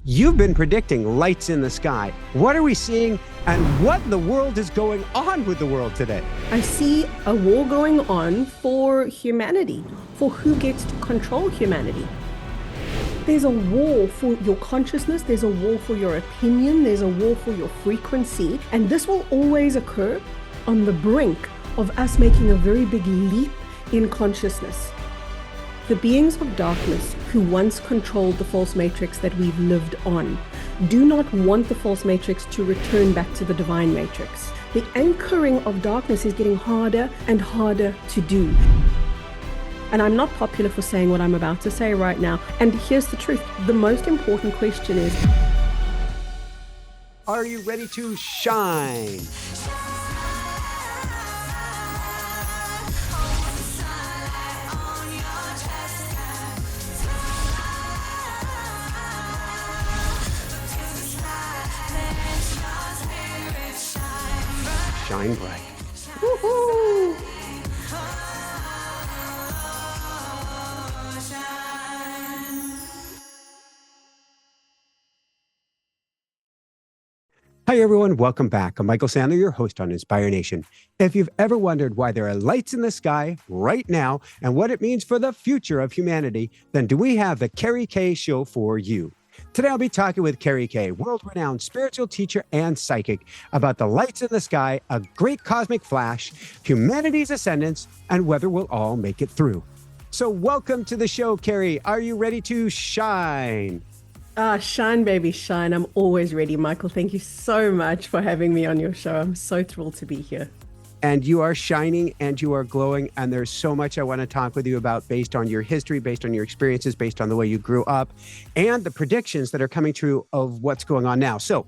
You've been predicting lights in the sky. What are we seeing, and what in the world is going on with the world today? I see a war going on for humanity, for who gets to control humanity. There's a war for your consciousness, there's a war for your opinion, there's a war for your frequency, and this will always occur on the brink of us making a very big leap in consciousness. The beings of darkness who once controlled the false matrix that we've lived on do not want the false matrix to return back to the divine matrix. The anchoring of darkness is getting harder and harder to do. And I'm not popular for saying what I'm about to say right now. And here's the truth. The most important question is, are you ready to shine? Shine bright. woohoo! Hi, everyone. Welcome back. I'm Michael Sandler, your host on Inspire Nation. If you've ever wondered why there are lights in the sky right now and what it means for the future of humanity, then do we have the Kerry K show for you. Today, I'll be talking with Kerry K, world-renowned spiritual teacher and psychic, about the lights in the sky, a great cosmic flash, humanity's ascendance, and whether we'll all make it through. So welcome to the show, Kerry. Are you ready to shine? Shine, baby, shine. I'm always ready, Michael. Thank you so much for having me on your show. I'm so thrilled to be here. And you are shining and you are glowing. And there's so much I want to talk with you about based on your history, based on your experiences, based on the way you grew up, and the predictions that are coming true of what's going on now. So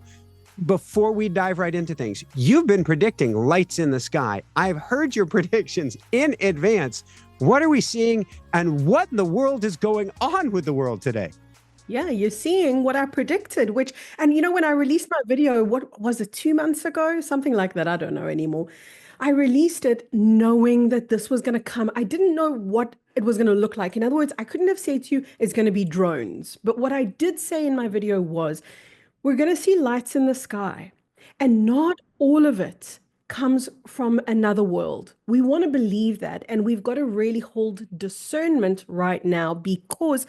before we dive right into things, you've been predicting lights in the sky. I've heard your predictions in advance. What are we seeing, and what in the world is going on with the world today? Yeah, you're seeing what I predicted, and you know, when I released my video, what was it, 2 months ago? Something like that. I don't know anymore. I released it knowing that this was going to come. I didn't know what it was going to look like. In other words, I couldn't have said to you, it's going to be drones. But what I did say in my video was, we're going to see lights in the sky, and not all of it comes from another world. We want to believe that, and we've got to really hold discernment right now, because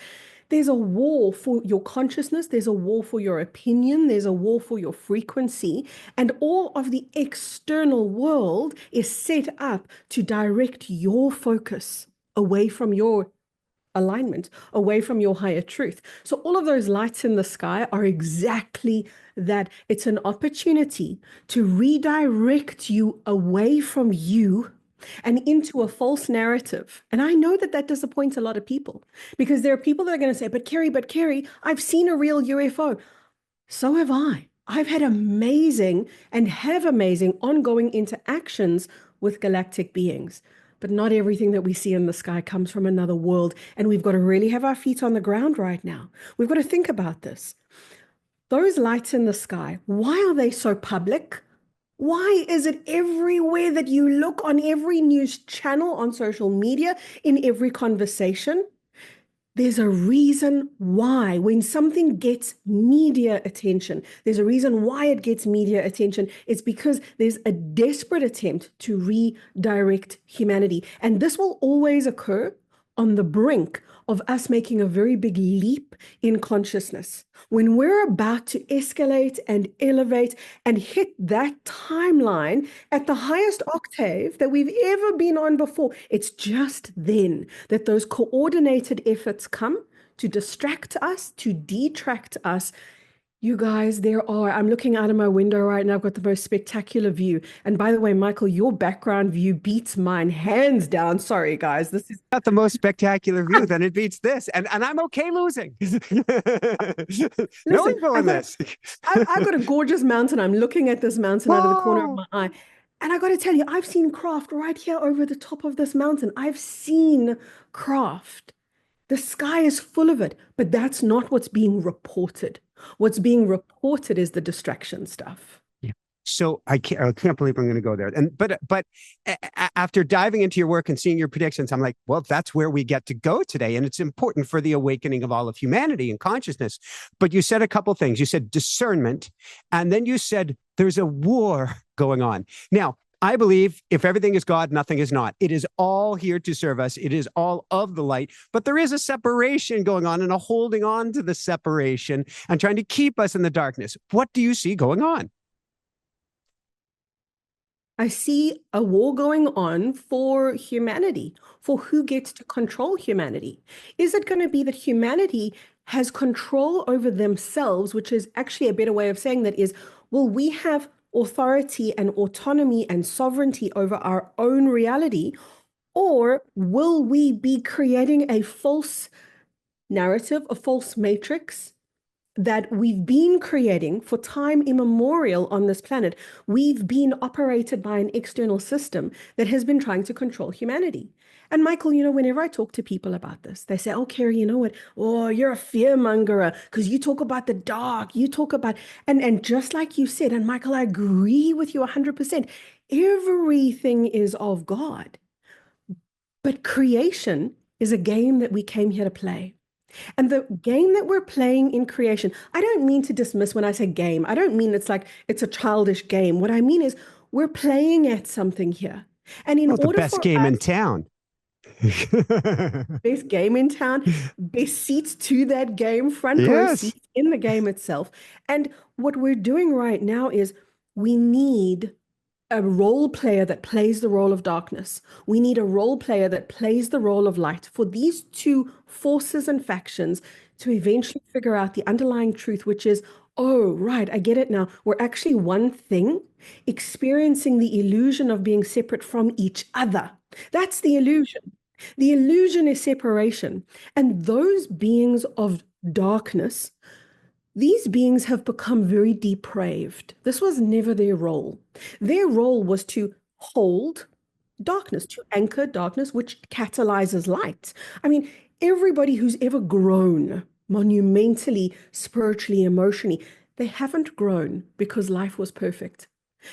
there's a war for your consciousness, there's a war for your opinion, there's a war for your frequency, and all of the external world is set up to direct your focus away from your alignment, away from your higher truth. So all of those lights in the sky are exactly that. It's an opportunity to redirect you away from you and into a false narrative. And I know that that disappoints a lot of people, because there are people that are going to say, but Kerry, I've seen a real UFO. So have I. I've had amazing and have amazing ongoing interactions with galactic beings. But not everything that we see in the sky comes from another world. And we've got to really have our feet on the ground right now. We've got to think about this. Those lights in the sky, why are they so public? Why is it everywhere that you look, on every news channel, on social media, in every conversation? There's a reason why. When something gets media attention, there's a reason why it gets media attention. It's because there's a desperate attempt to redirect humanity. And this will always occur on the brink of us making a very big leap in consciousness. When we're about to escalate and elevate and hit that timeline at the highest octave that we've ever been on before, it's just then that those coordinated efforts come to distract us, to detract us. You guys, I'm looking out of my window right now. I've got the most spectacular view. And by the way, Michael, your background view beats mine hands down. Sorry, guys. This is Not the most spectacular view, then it beats this. And I'm okay losing. No info on this. I've got a gorgeous mountain. I'm looking at this mountain out of the corner of my eye. And I got to tell you, I've seen craft right here over the top of this mountain. I've seen craft. The sky is full of it, but that's not what's being reported. What's being reported is the distraction stuff. Yeah. So I can't believe I'm going to go there. And but after diving into your work and seeing your predictions, I'm like, well, that's where we get to go today, and it's important for the awakening of all of humanity and consciousness. But you said a couple things. You said discernment, and then you said there's a war going on. Now, I believe if everything is God, nothing is not. It is all here to serve us. It is all of the light, but there is a separation going on and a holding on to the separation and trying to keep us in the darkness. What do you see going on? I see a war going on for humanity, for who gets to control humanity. Is it going to be that humanity has control over themselves, which is actually a better way of saying that is, will we have authority and autonomy and sovereignty over our own reality, or will we be creating a false narrative, a false matrix that we've been creating for time immemorial on this planet? We've been operated by an external system that has been trying to control humanity. And Michael, whenever I talk to people about this, they say, oh, Kerry, you know what? Oh, you're a fearmonger because you talk about the dark, you talk about, and just like you said, and Michael, I agree with you 100%. Everything is of God. But creation is a game that we came here to play. And the game that we're playing in creation, I don't mean to dismiss when I say game. I don't mean it's like it's a childish game. What I mean is we're playing at something here. And in Well, the order best for game in us, town. best game in town, best seats to that game, front row Yes. seats in the game itself. And what we're doing right now is we need a role player that plays the role of darkness. We need a role player that plays the role of light for these two forces and factions to eventually figure out the underlying truth, which is, oh, right, I get it now. We're actually one thing, experiencing the illusion of being separate from each other. That's the illusion. The illusion is separation. And those beings of darkness, these beings have become very depraved. This was never their role. Their role was to hold darkness, to anchor darkness, which catalyzes light. I mean, everybody who's ever grown monumentally, spiritually, emotionally, they haven't grown because life was perfect.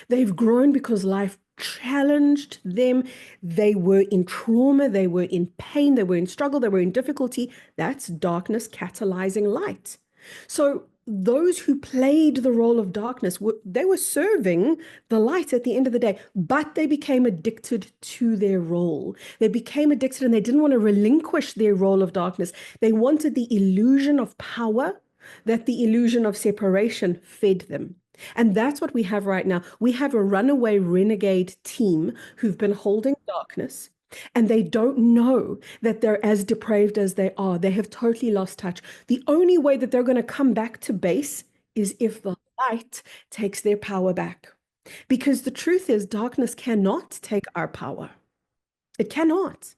They've grown because life challenged them. They were in trauma, they were in pain, they were in struggle, they were in difficulty. That's darkness catalyzing light. So those who played the role of darkness, they were serving the light at the end of the day, but they became addicted to their role. They became addicted and they didn't want to relinquish their role of darkness. They wanted the illusion of power that the illusion of separation fed them. And that's what we have right now. We have a runaway renegade team who've been holding darkness, and they don't know that they're as depraved as they are. They have totally lost touch. The only way that they're going to come back to base is if the light takes their power back. Because the truth is, darkness cannot take our power. It cannot.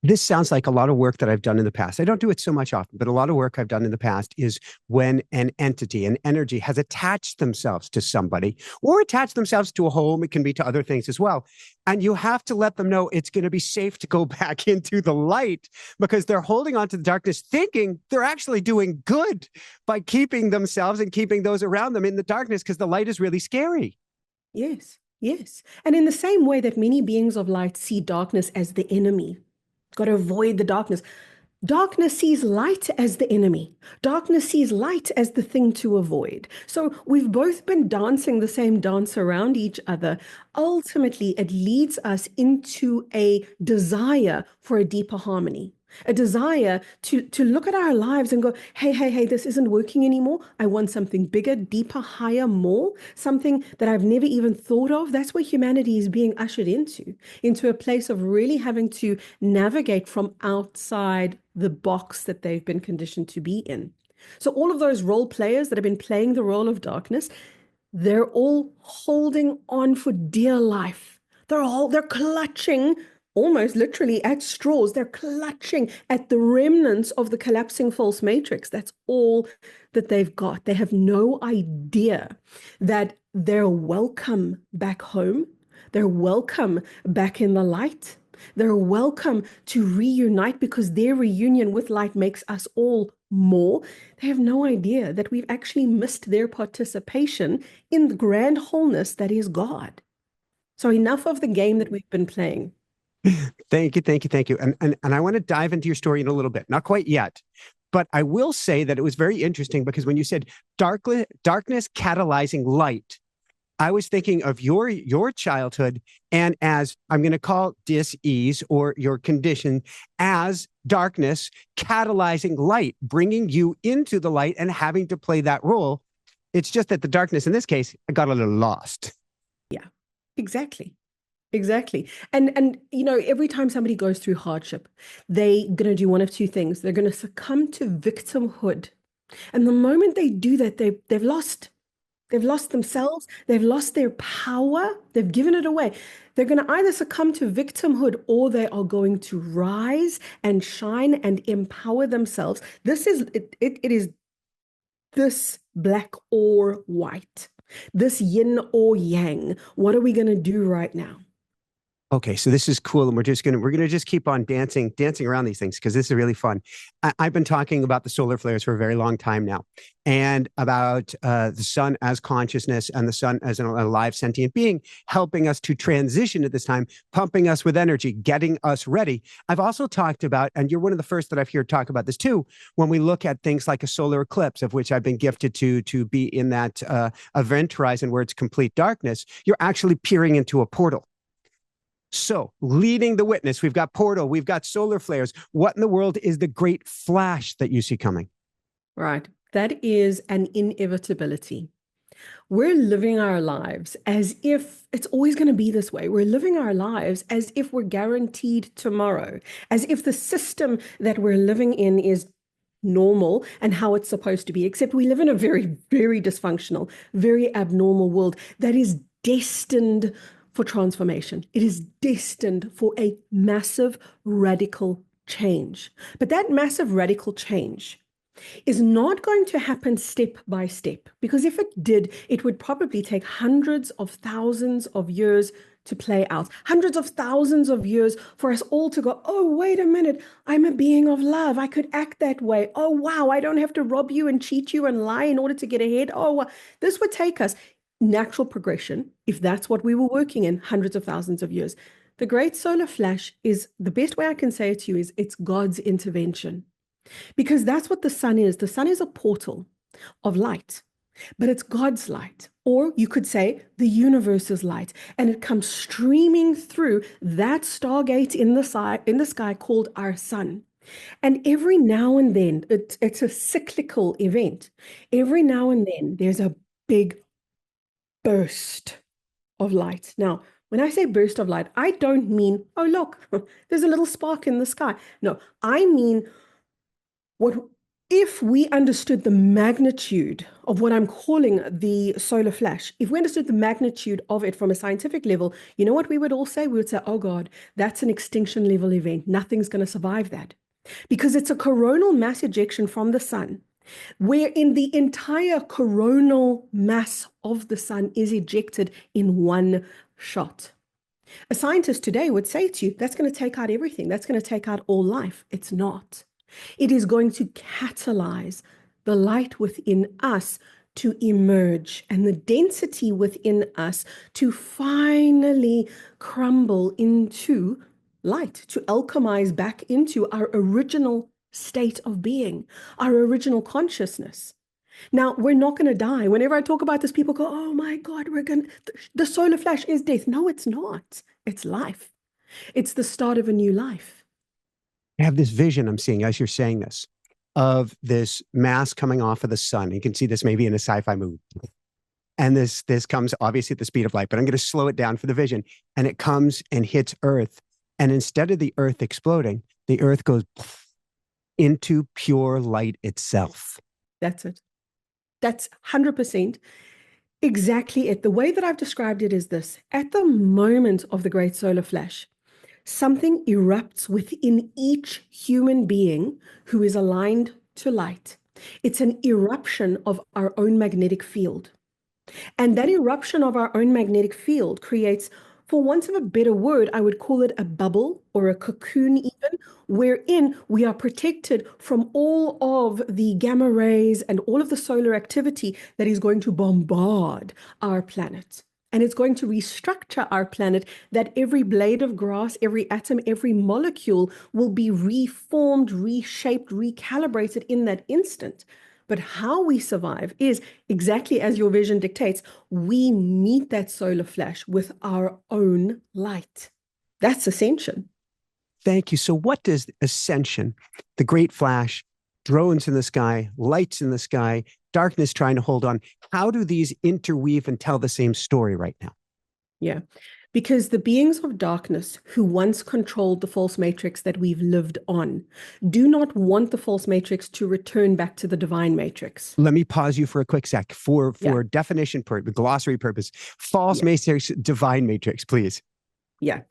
This sounds like a lot of work that I've done in the past. I don't do it so much often, but a lot of work I've done in the past is when an entity, an energy has attached themselves to somebody or attached themselves to a home. It can be to other things as well. And you have to let them know it's going to be safe to go back into the light because they're holding on to the darkness, thinking they're actually doing good by keeping themselves and keeping those around them in the darkness because the light is really scary. Yes, yes. And in the same way that many beings of light see darkness as the enemy, got to avoid the darkness. Darkness sees light as the enemy. Darkness sees light as the thing to avoid. So we've both been dancing the same dance around each other. Ultimately, it leads us into a desire for a deeper harmony, a desire to look at our lives and go, hey, this isn't working anymore. I want something bigger, deeper, higher, more, something that I've never even thought of. That's where humanity is being ushered into a place of really having to navigate from outside the box that they've been conditioned to be in. So all of those role players that have been playing the role of darkness, they're all holding on for dear life. They're clutching almost literally at straws. They're clutching at the remnants of the collapsing false matrix. That's all that they've got. They have no idea that they're welcome back home. They're welcome back in the light. They're welcome to reunite because their reunion with light makes us all more, they have no idea that we've actually missed their participation in the grand wholeness that is God. So enough of the game that we've been playing. Thank you, thank you, thank you. And I want to dive into your story in a little bit. Not quite yet, but I will say that it was very interesting because when you said darkness catalyzing light, I was thinking of your childhood and as I'm going to call dis-ease or your condition as darkness catalyzing light, bringing you into the light and having to play that role. It's just that the darkness in this case got a little lost. Yeah, exactly. Exactly. And you know, every time somebody goes through hardship, they're going to do one of two things. They're going to succumb to victimhood. And the moment they do that, they've lost. They've lost themselves. They've lost their power. They've given it away. They're going to either succumb to victimhood or they are going to rise and shine and empower themselves. This is it is this black or white, this yin or yang. What are we going to do right now? Okay, so this is cool, and we're gonna just keep on dancing around these things because this is really fun. I've been talking about the solar flares for a very long time now, and about the sun as consciousness and the sun as an alive sentient being, helping us to transition at this time, pumping us with energy, getting us ready. I've also talked about, and you're one of the first that I've heard talk about this too, when we look at things like a solar eclipse, of which I've been gifted to be in that event horizon where it's complete darkness. You're actually peering into a portal. So, leading the witness, we've got portal, we've got solar flares. What in the world is the great flash that you see coming? Right. That is an inevitability. We're living our lives as if it's always going to be this way. We're living our lives as if we're guaranteed tomorrow, as if the system that we're living in is normal and how it's supposed to be, except we live in a very, very dysfunctional, very abnormal world that is destined for transformation. It is destined for a massive, radical change. But that massive, radical change is not going to happen step by step, because if it did, it would probably take hundreds of thousands of years to play out, hundreds of thousands of years for us all to go, oh, wait a minute, I'm a being of love. I could act that way. Oh, wow, I don't have to rob you and cheat you and lie in order to get ahead. Oh, wow. This would take us natural progression, if that's what we were working in, hundreds of thousands of years. The great solar flash is, the best way I can say it to you is, it's God's intervention. Because that's what the sun is. The sun is a portal of light, but it's God's light. Or you could say the universe's light. And it comes streaming through that stargate in the sky called our sun. And every now and then, it's a cyclical event. Every now and then, there's a big burst of light. Now, when I say burst of light, I don't mean, oh, look, there's a little spark in the sky. No, I mean, what if we understood the magnitude of what I'm calling the solar flash, if we understood the magnitude of it from a scientific level, you know what we would all say? We would say, oh God, that's an extinction level event. Nothing's going to survive that. Because it's a coronal mass ejection from the sun, wherein the entire coronal mass of the sun is ejected in one shot. A scientist today would say to you, that's going to take out everything. That's going to take out all life. It's not. It is going to catalyze the light within us to emerge and the density within us to finally crumble into light, to alchemize back into our original state of being, our original consciousness. Now, we're not going to die. Whenever I talk about this, people go, oh my God, the solar flash is death. No, it's not. It's life. It's the start of a new life. I have this vision I'm seeing as you're saying this of this mass coming off of the sun. You can see this maybe in a sci-fi movie. And this comes obviously at the speed of light, but I'm going to slow it down for the vision. And it comes and hits Earth. And instead of the Earth exploding, the Earth goes into pure light itself. That's it. That's 100% exactly it. The way that I've described it is this. At the moment of the great solar flash, something erupts within each human being who is aligned to light. It's an eruption of our own magnetic field. And that eruption of our own magnetic field creates For want of a better word, I would call it a bubble or a cocoon, even, wherein we are protected from all of the gamma rays and all of the solar activity that is going to bombard our planet. And it's going to restructure our planet, that every blade of grass, every atom, every molecule will be reformed, reshaped, recalibrated in that instant. But how we survive is exactly as your vision dictates. We meet that solar flash with our own light. That's Ascension. Thank you. So what does Ascension, the great flash, drones in the sky, lights in the sky, darkness trying to hold on, how do these interweave and tell the same story right now? Yeah. Because the beings of darkness who once controlled the false matrix that we've lived on do not want the false matrix to return back to the divine matrix. Let me pause you for a quick sec. For Yeah. definition, glossary purpose, false Yeah. matrix, divine matrix, please. Yeah.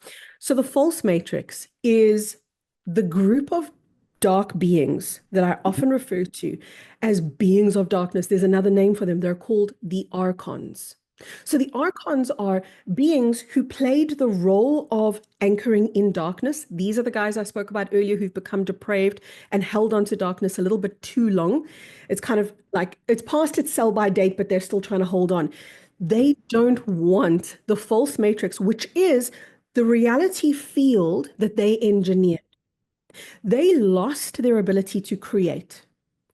So the false matrix is the group of dark beings that I often refer to as beings of darkness. There's another name for them. They're called the archons. So the archons are beings who played the role of anchoring in darkness. These are the guys I spoke about earlier who've become depraved and held onto darkness a little bit too long. It's kind of like it's past its sell-by date, but they're still trying to hold on. They don't want the false matrix, which is the reality field that they engineered. They lost their ability to create.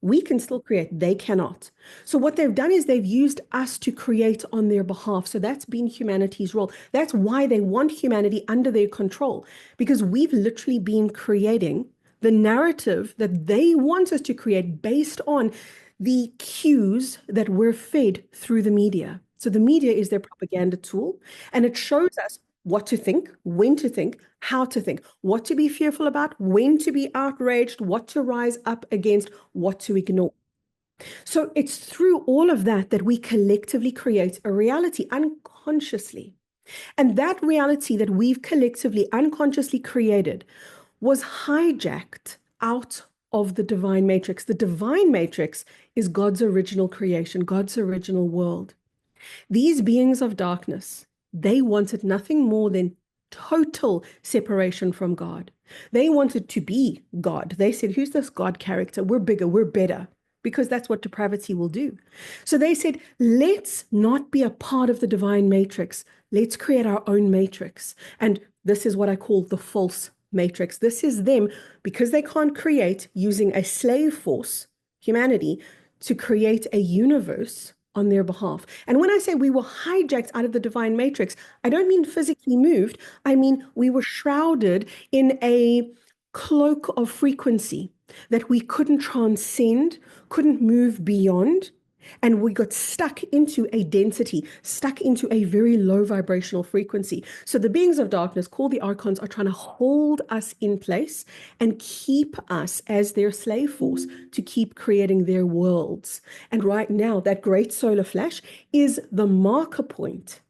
We can still create, they cannot. So what they've done is they've used us to create on their behalf. So that's been humanity's role. That's why they want humanity under their control, because we've literally been creating the narrative that they want us to create based on the cues that we're fed through the media. So the media is their propaganda tool, and it shows us what to think, when to think, how to think, what to be fearful about, when to be outraged, what to rise up against, what to ignore. So it's through all of that that we collectively create a reality unconsciously. And that reality that we've collectively unconsciously created was hijacked out of the divine matrix. The divine matrix is God's original creation, God's original world. These beings of darkness, they wanted nothing more than total separation from God. They wanted to be God. They said, who's this God character? We're bigger, we're better, because that's what depravity will do. So they said, let's not be a part of the divine matrix. Let's create our own matrix. And this is what I call the false matrix. This is them, because they can't create, using a slave force, humanity, to create a universe on their behalf. And when I say we were hijacked out of the divine matrix, I don't mean physically moved. I mean, we were shrouded in a cloak of frequency that we couldn't transcend, couldn't move beyond. And we got stuck into a density, stuck into a very low vibrational frequency. So the beings of darkness, called the archons, are trying to hold us in place and keep us as their slave force to keep creating their worlds. And right now, that great solar flash is the marker point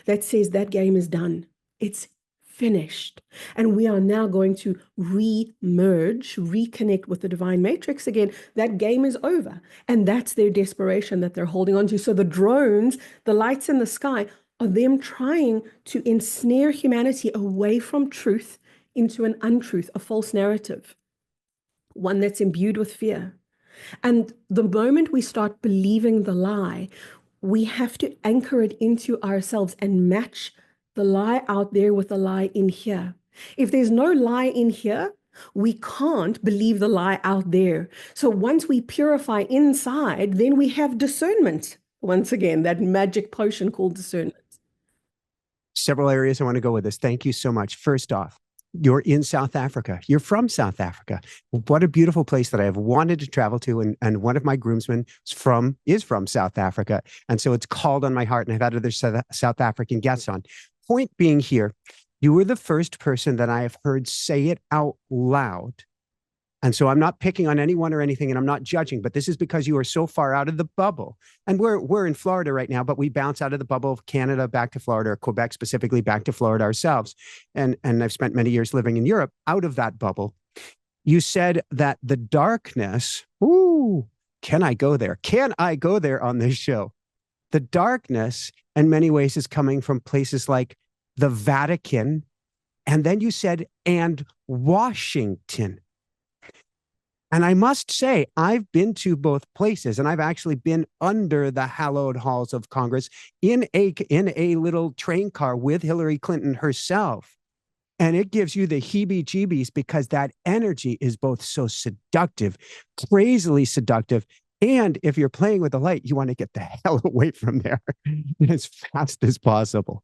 that says that game is done. It's finished. And we are now going to re-merge, reconnect with the divine matrix again. That game is over. And that's their desperation that they're holding on to. So the drones, the lights in the sky, are them trying to ensnare humanity away from truth into an untruth, a false narrative, one that's imbued with fear. And the moment we start believing the lie, we have to anchor it into ourselves and match the lie out there with the lie in here. If there's no lie in here, we can't believe the lie out there. So once we purify inside, then we have discernment. Once again, that magic potion called discernment. Several areas I want to go with this. Thank you so much. First off, you're in South Africa. You're from South Africa. What a beautiful place that I have wanted to travel to. And one of my groomsmen is from South Africa. And so it's called on my heart. And I've had other South African guests on. Point being here, you were the first person that I have heard say it out loud. And so I'm not picking on anyone or anything, and I'm not judging, but this is because you are so far out of the bubble. And we're in Florida right now, but we bounce out of the bubble of Canada back to Florida, or Quebec specifically back to Florida ourselves. And I've spent many years living in Europe out of that bubble. You said that the darkness, can I go there? Can I go there on this show? The darkness in many ways is coming from places like the Vatican, and then you said, and Washington. And I must say, I've been to both places, and I've actually been under the hallowed halls of Congress in a little train car with Hillary Clinton herself. And it gives you the heebie-jeebies because that energy is both so seductive, crazily seductive. And if you're playing with the light, you want to get the hell away from there as fast as possible.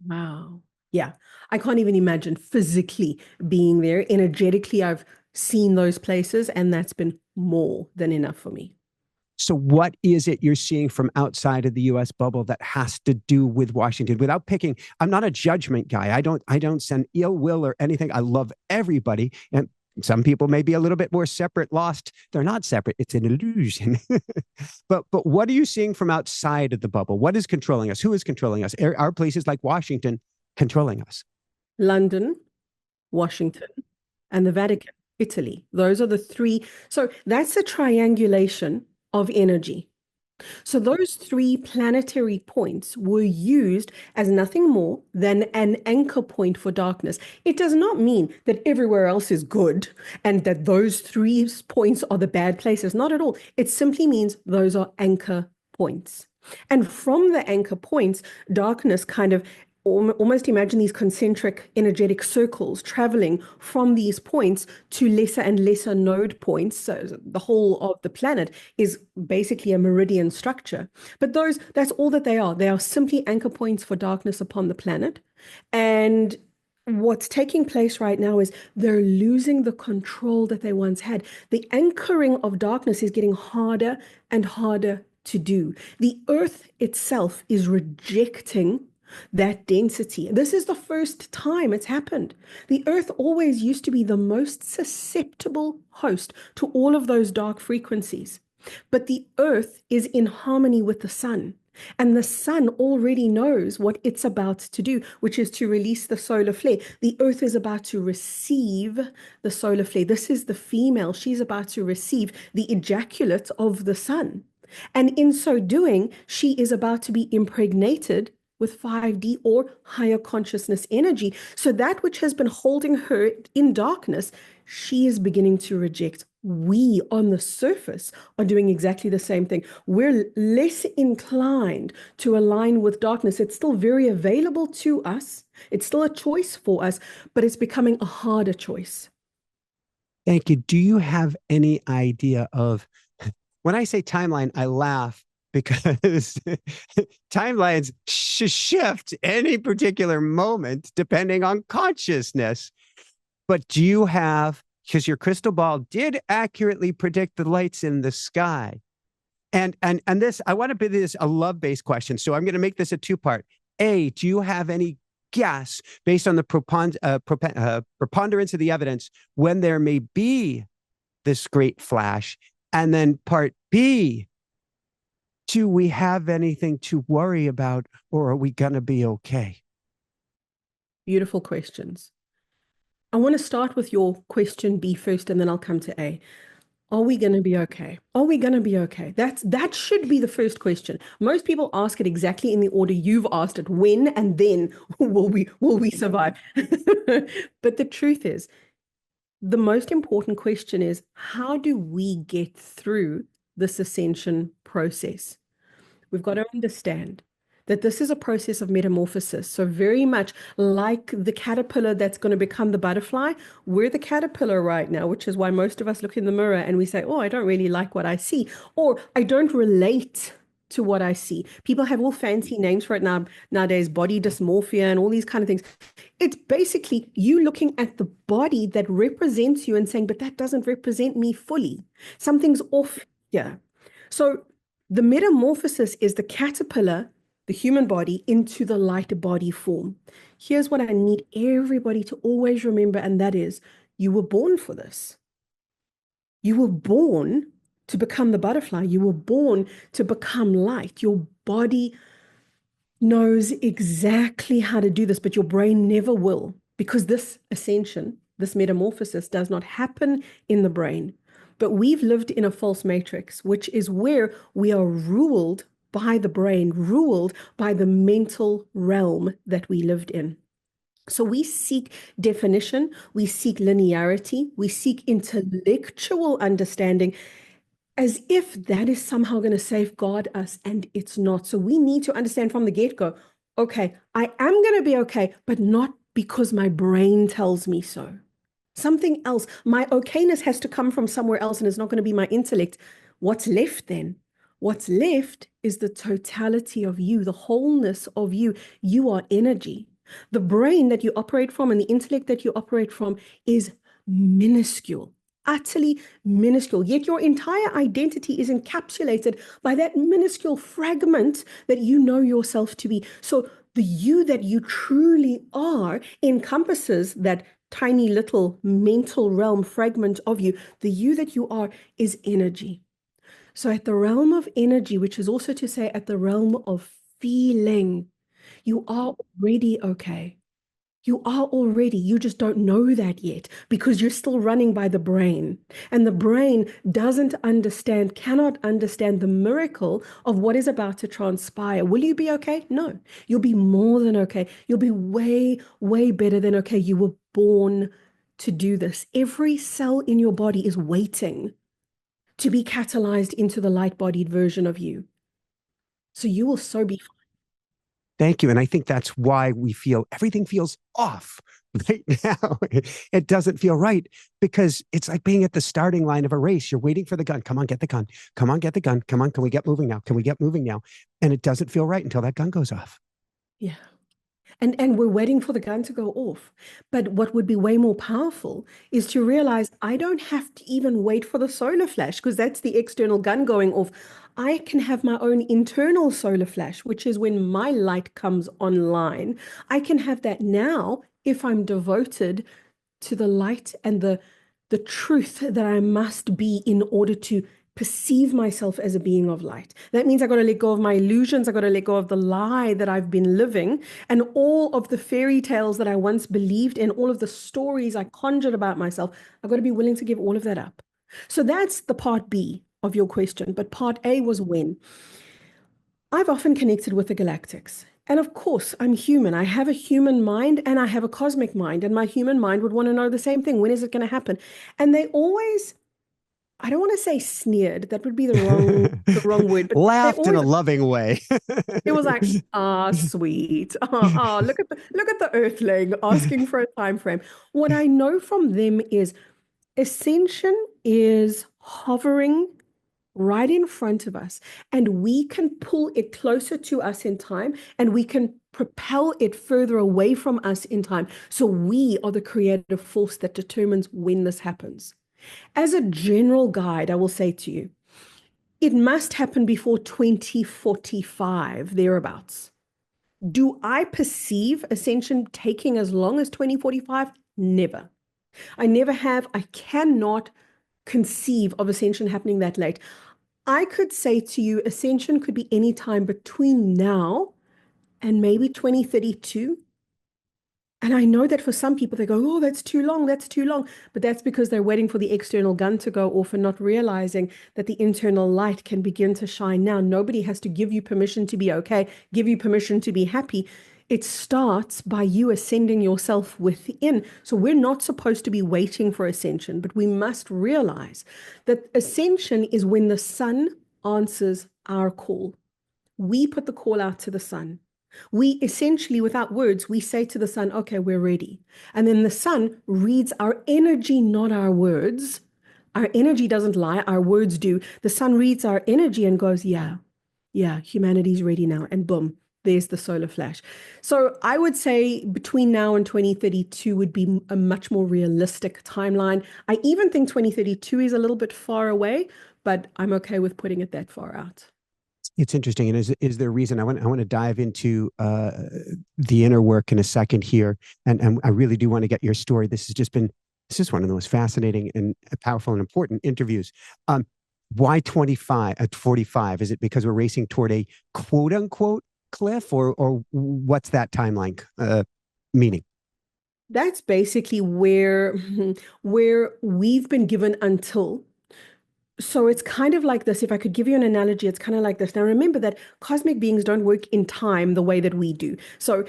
Wow. Yeah. I can't even imagine physically being there. Energetically, I've seen those places, and that's been more than enough for me. So what is it you're seeing from outside of the US bubble that has to do with Washington? Without picking, I'm not a judgment guy. I don't send ill will or anything. I love everybody. And some people may be a little bit more separate, lost. They're not separate. It's an illusion. But what are you seeing from outside of the bubble? What is controlling us? Who is controlling us? Are places like Washington controlling us? London, Washington, and the Vatican, Italy. Those are the three. So that's a triangulation of energy. So those three planetary points were used as nothing more than an anchor point for darkness. It does not mean that everywhere else is good and that those three points are the bad places. Not at all. It simply means those are anchor points. And from the anchor points, darkness kind of almost imagine these concentric energetic circles traveling from these points to lesser and lesser node points. So the whole of the planet is basically a meridian structure. But that's all that they are. They are simply anchor points for darkness upon the planet. And what's taking place right now is they're losing the control that they once had. The anchoring of darkness is getting harder and harder to do. The earth itself is rejecting that density. This is the first time it's happened. The earth always used to be the most susceptible host to all of those dark frequencies. But the earth is in harmony with the sun. And the sun already knows what it's about to do, which is to release the solar flare. The earth is about to receive the solar flare. This is the female. She's about to receive the ejaculate of the sun. And in so doing, she is about to be impregnated with 5D or higher consciousness energy. So that which has been holding her in darkness, she is beginning to reject. We on the surface are doing exactly the same thing. We're less inclined to align with darkness. It's still very available to us. It's still a choice for us, but it's becoming a harder choice. Thank you. Do you have any idea of, when I say timeline, I laugh because timelines shift any particular moment depending on consciousness. But do you have, because your crystal ball did accurately predict the lights in the sky. And this, I want to be this a love-based question. So I'm going to make this a two-part. A, do you have any guess based on the preponderance of the evidence when there may be this great flash? And then part B, do we have anything to worry about, or are we going to be okay? Beautiful questions. I want to start with your question B first, and then I'll come to A. Are we going to be okay? Are we going to be okay? That should be the first question. Most people ask it exactly in the order you've asked it, when and then will we survive? But the truth is, the most important question is, how do we get through this ascension process? We've got to understand that this is a process of metamorphosis. So very much like the caterpillar that's going to become the butterfly, we're the caterpillar right now, which is why most of us look in the mirror and we say, oh, I don't really like what I see, or I don't relate to what I see. People have all fancy names for it nowadays, body dysmorphia and all these kind of things. It's basically you looking at the body that represents you and saying, but that doesn't represent me fully. Something's off here. So the metamorphosis is the caterpillar, the human body, into the light body form. Here's what I need everybody to always remember, and that is, you were born for this. You were born to become the butterfly. You were born to become light. Your body knows exactly how to do this, but your brain never will, because this ascension, this metamorphosis does not happen in the brain. But we've lived in a false matrix, which is where we are ruled by the brain, ruled by the mental realm that we lived in. So we seek definition, we seek linearity, we seek intellectual understanding as if that is somehow going to safeguard us, and it's not. So we need to understand from the get-go, okay, I am going to be okay, but not because my brain tells me so. Something else, my okayness has to come from somewhere else, and it's not going to be my intellect. What's left then? What's left is the totality of you, the wholeness of you. You are energy. The brain that you operate from and the intellect that you operate from is minuscule, utterly minuscule. Yet your entire identity is encapsulated by that minuscule fragment that you know yourself to be. So the you that you truly are encompasses that tiny little mental realm fragment of you. The you that you are is energy. So at the realm of energy, which is also to say at the realm of feeling, you are already okay. You are already, you just don't know that yet because you're still running by the brain. And the brain doesn't understand, cannot understand the miracle of what is about to transpire. Will you be okay? No, you'll be more than okay. You'll be way, way better than okay. You were born to do this. Every cell in your body is waiting to be catalyzed into the light-bodied version of you. So you will so be fine. Thank you. And I think that's why we feel everything feels off right now. It doesn't feel right because it's like being at the starting line of a race. You're waiting for the gun. Come on, get the gun. Come on, get the gun. Come on, can we get moving now? Can we get moving now? And it doesn't feel right until that gun goes off. Yeah. And we're waiting for the gun to go off. But what would be way more powerful is to realize I don't have to even wait for the solar flash because that's the external gun going off. I can have my own internal solar flash, which is when my light comes online. I can have that now if I'm devoted to the light and the truth that I must be in order to perceive myself as a being of light. That means I got to let go of my illusions. I got to let go of the lie that I've been living and all of the fairy tales that I once believed in, all of the stories I conjured about myself. I've got to be willing to give all of that up. So that's the part B of your question. But part A was when. I've often connected with the galactics. And of course, I'm human. I have a human mind and I have a cosmic mind. And my human mind would want to know the same thing. When is it going to happen? And they always, I don't want to say sneered. That would be the wrong word. But they Laughed in a always, loving way. it was like, sweet. Look at the earthling asking for a time frame. What I know from them is ascension is hovering right in front of us, and we can pull it closer to us in time, and we can propel it further away from us in time. So we are the creative force that determines when this happens. As a general guide, I will say to you, it must happen before 2045, thereabouts. Do I perceive ascension taking as long as 2045? Never. I never have. I cannot conceive of ascension happening that late. I could say to you, ascension could be any time between now and maybe 2032. And I know that for some people, they go, oh, that's too long, that's too long. But that's because they're waiting for the external gun to go off and not realizing that the internal light can begin to shine now. Nobody has to give you permission to be okay, give you permission to be happy. It starts by you ascending yourself within. So we're not supposed to be waiting for ascension, but we must realize that ascension is when the sun answers our call. We put the call out to the sun. We essentially, without words, we say to the sun, okay, we're ready. And then the sun reads our energy, not our words. Our energy doesn't lie, our words do. The sun reads our energy and goes, yeah, humanity's ready now. And boom, there's the solar flash. So I would say between now and 2032 would be a much more realistic timeline. I even think 2032 is a little bit far away, but I'm okay with putting it that far out. It's interesting. And is there a reason I want to dive into the inner work in a second here. And I really do want to get your story. This is one of the most fascinating and powerful and important interviews. Why 25 at 45? Is it because we're racing toward a quote unquote cliff, or what's that timeline meaning? That's basically where we've been given until So it's kind of like this. If I could give you an analogy, it's kind of like this. Now, remember that cosmic beings don't work in time the way that we do. So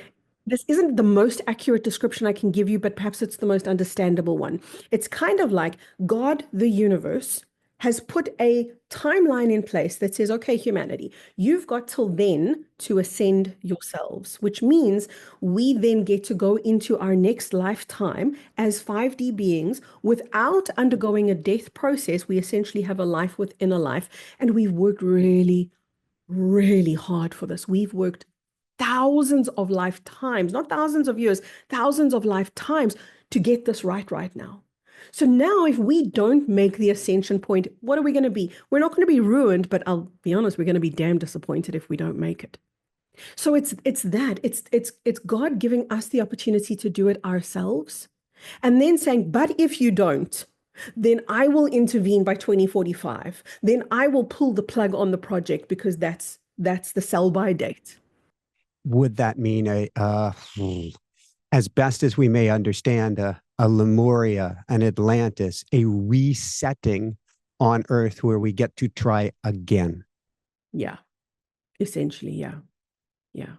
this isn't the most accurate description I can give you, but perhaps it's the most understandable one. It's kind of like God, the universe, has put a timeline in place that says, okay, humanity, you've got till then to ascend yourselves, which means we then get to go into our next lifetime as 5D beings without undergoing a death process. We essentially have a life within a life, and we've worked really, really hard for this. We've worked thousands of lifetimes, not thousands of years, thousands of lifetimes to get this right now. So now if we don't make the ascension point, what are we going to be? We're not going to be ruined, but I'll be honest, we're going to be damn disappointed if we don't make it. So it's God giving us the opportunity to do it ourselves, and then saying, but if you don't, then I will intervene by 2045. Then I will pull the plug on the project because that's the sell by date. Would that mean as best as we may understand, a Lemuria, an Atlantis, a resetting on Earth where we get to try again? Yeah, essentially, yeah. Yeah.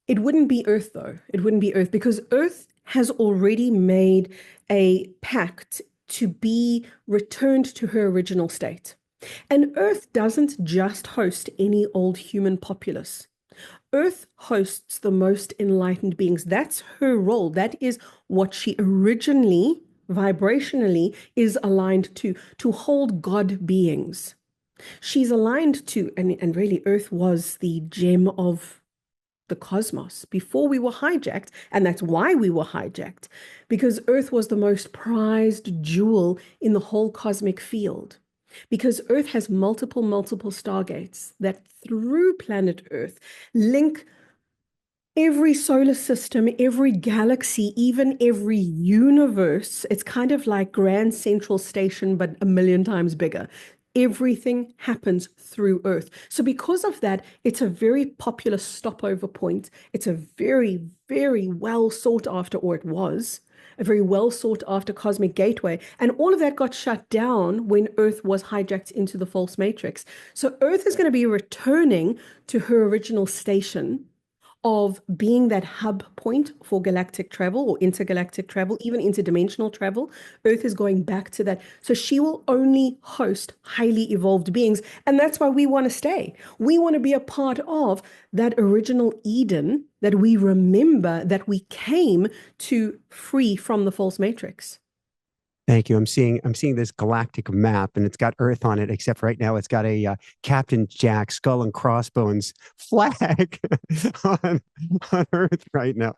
It wouldn't be Earth, though. It wouldn't be Earth because Earth has already made a pact to be returned to her original state. And Earth doesn't just host any old human populace. Earth hosts the most enlightened beings. That's her role. That is what she originally, vibrationally, is aligned to hold God beings. She's aligned to, and really, Earth was the gem of the cosmos before we were hijacked. And that's why we were hijacked, because Earth was the most prized jewel in the whole cosmic field. Because Earth has multiple stargates that through planet Earth link every solar system, every galaxy, even every universe. It's kind of like Grand Central Station, but a million times bigger. Everything happens through Earth. So because of that, it's a very popular stopover point. It's a very, very well sought after, or it was a very well sought after cosmic gateway. And all of that got shut down when Earth was hijacked into the false matrix. So Earth is going to be returning to her original station of being that hub point for galactic travel or intergalactic travel, even interdimensional travel. Earth is going back to that. So she will only host highly evolved beings. And that's why we want to stay. We want to be a part of that original Eden that we remember that we came to free from the false matrix. Thank you. I'm seeing this galactic map, and it's got Earth on it. Except right now, it's got a Captain Jack skull and crossbones flag on Earth right now.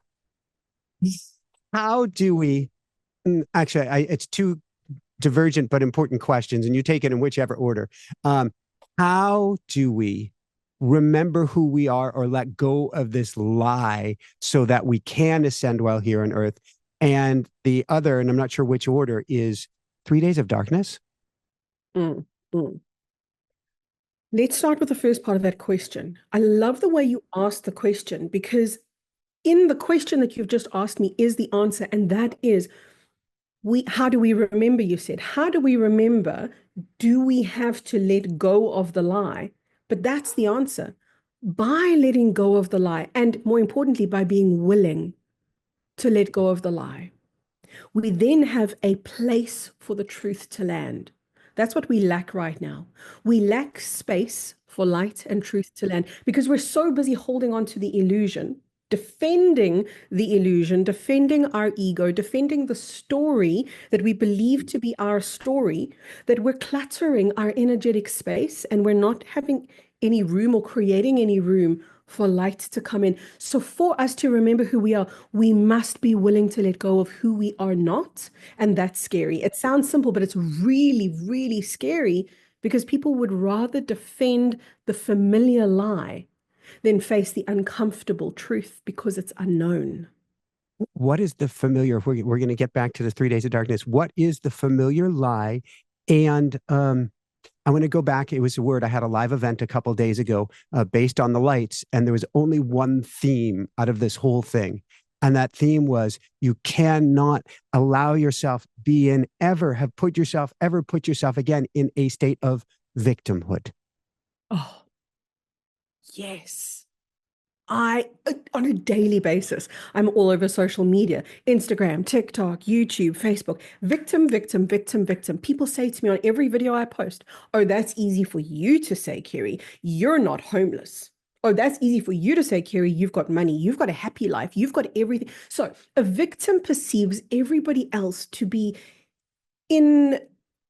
How do we? Actually, it's two divergent but important questions, and you take it in whichever order. How do we remember who we are, or let go of this lie, so that we can ascend while here on Earth? And the other, and I'm not sure which order, is 3 days of darkness. Mm, mm. Let's start with the first part of that question. I love the way you asked the question, because in the question that you've just asked me is the answer, and that is, how do we remember, you said. How do we remember? Do we have to let go of the lie? But that's the answer. By letting go of the lie, and more importantly, by being willing to let go of the lie, we then have a place for the truth to land. That's what we lack right now. We lack space for light and truth to land because we're so busy holding on to the illusion, defending the illusion, defending our ego, defending the story that we believe to be our story, that we're cluttering our energetic space and we're not having any room or creating any room for light to come in. So for us to remember who we are, we must be willing to let go of who we are not. And that's scary. It sounds simple, but it's really, really scary because people would rather defend the familiar lie than face the uncomfortable truth because it's unknown. What is the familiar? We're going to get back to the 3 days of darkness. What is the familiar lie? And I want to go back. It was a word. I had a live event a couple days ago based on the lights, and there was only one theme out of this whole thing. And that theme was you cannot allow yourself have put yourself again in a state of victimhood. Oh, yes. On a daily basis, I'm all over social media, Instagram, TikTok, YouTube, Facebook, victim, victim, victim, victim. People say to me on every video I post, oh, that's easy for you to say, Kerry. You're not homeless. Oh, that's easy for you to say, Kerry. You've got money. You've got a happy life. You've got everything. So a victim perceives everybody else to be in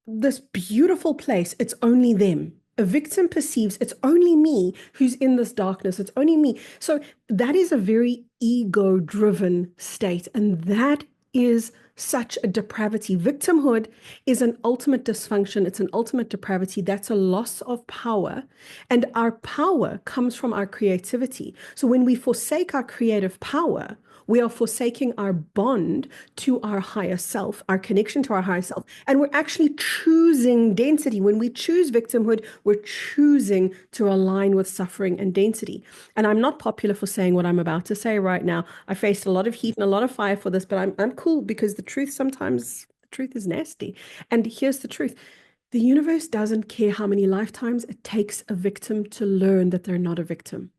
this beautiful place. It's only them. A victim perceives it's only me who's in this darkness. It's only me. So that is a very ego-driven state. And that is such a depravity. Victimhood is an ultimate dysfunction. It's an ultimate depravity. That's a loss of power. And our power comes from our creativity. So when we forsake our creative power, we are forsaking our bond to our higher self, our connection to our higher self. And we're actually choosing density. When we choose victimhood, we're choosing to align with suffering and density. And I'm not popular for saying what I'm about to say right now. I faced a lot of heat and a lot of fire for this, but I'm cool because the truth is nasty. And here's the truth. The universe doesn't care how many lifetimes it takes a victim to learn that they're not a victim.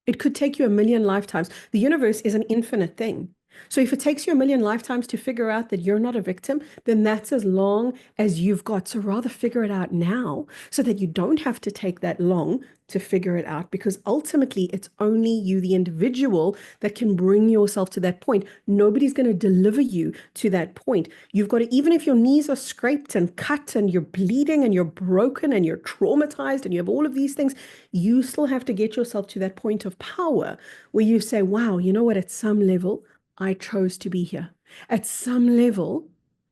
It could take you a million lifetimes. The universe is an infinite thing. So if it takes you a million lifetimes to figure out that you're not a victim, then that's as long as you've got. So rather figure it out now so that you don't have to take that long to figure it out, because ultimately it's only you, the individual, that can bring yourself to that point. Nobody's going to deliver you to that point. You've got to, even if your knees are scraped and cut and you're bleeding and you're broken and you're traumatized and you have all of these things, you still have to get yourself to that point of power where you say, wow, you know what, at some level, I chose to be here. At some level,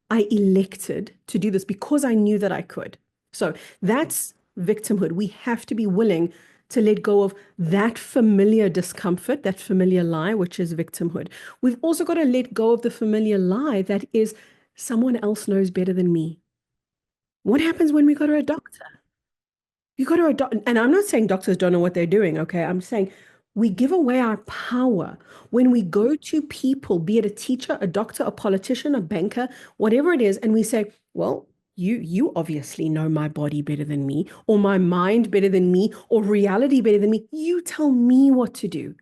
I elected to do this because I knew that I could. So that's victimhood. We have to be willing to let go of that familiar discomfort, that familiar lie, which is victimhood. We've also got to let go of the familiar lie that is someone else knows better than me. What happens when we go to a doctor? You go to a doctor, and I'm not saying doctors don't know what they're doing, okay? I'm saying we give away our power when we go to people, be it a teacher, a doctor, a politician, a banker, whatever it is, and we say, well, you obviously know my body better than me, or my mind better than me, or reality better than me. You tell me what to do.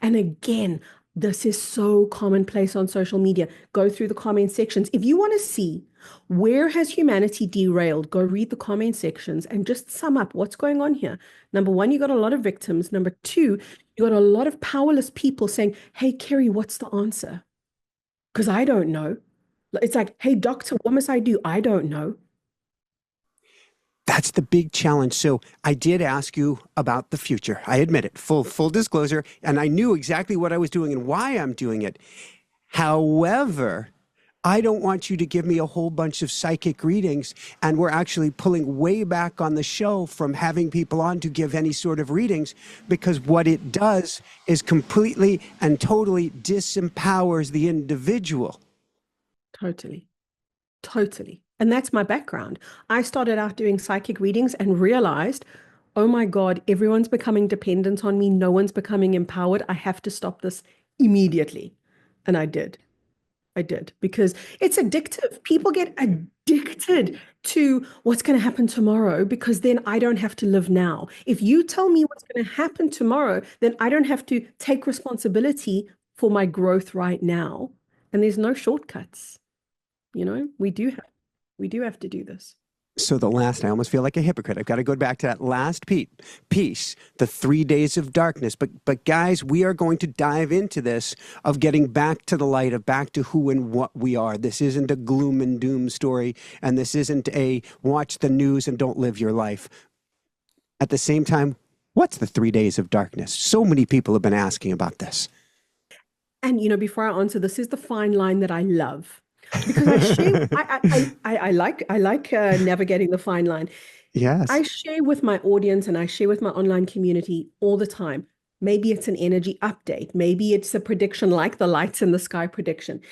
And again, this is so commonplace on social media. Go through the comment sections. If you want to see where has humanity derailed, go read the comment sections and just sum up what's going on here. Number one, you got a lot of victims. Number two, you got a lot of powerless people saying, hey, Kerry, what's the answer? Because I don't know. It's like, hey, doctor, what must I do? I don't know. That's the big challenge. So I did ask you about the future. I admit it, full disclosure, and I knew exactly what I was doing and why I'm doing it. However, I don't want you to give me a whole bunch of psychic readings, and we're actually pulling way back on the show from having people on to give any sort of readings, because what it does is completely and totally disempowers the individual. Totally. Totally. And that's my background. I started out doing psychic readings and realized, oh my God, everyone's becoming dependent on me. No one's becoming empowered. I have to stop this immediately. And I did. I did, because it's addictive. People get addicted to what's going to happen tomorrow, because then I don't have to live now. If you tell me what's going to happen tomorrow, then I don't have to take responsibility for my growth right now. And there's no shortcuts. You know, we do have to do this. So I almost feel like a hypocrite. I've got to go back to that last piece, the 3 days of darkness. But guys, we are going to dive into this of getting back to the light, of back to who and what we are. This isn't a gloom and doom story, and this isn't a watch the news and don't live your life. At the same time, what's the 3 days of darkness? So many people have been asking about this. And you know, before I answer, this is the fine line that I love, because I share, I like navigating the fine line. Yes. I share with my audience and I share with my online community all the time. Maybe it's an energy update. Maybe it's a prediction like the lights in the sky prediction.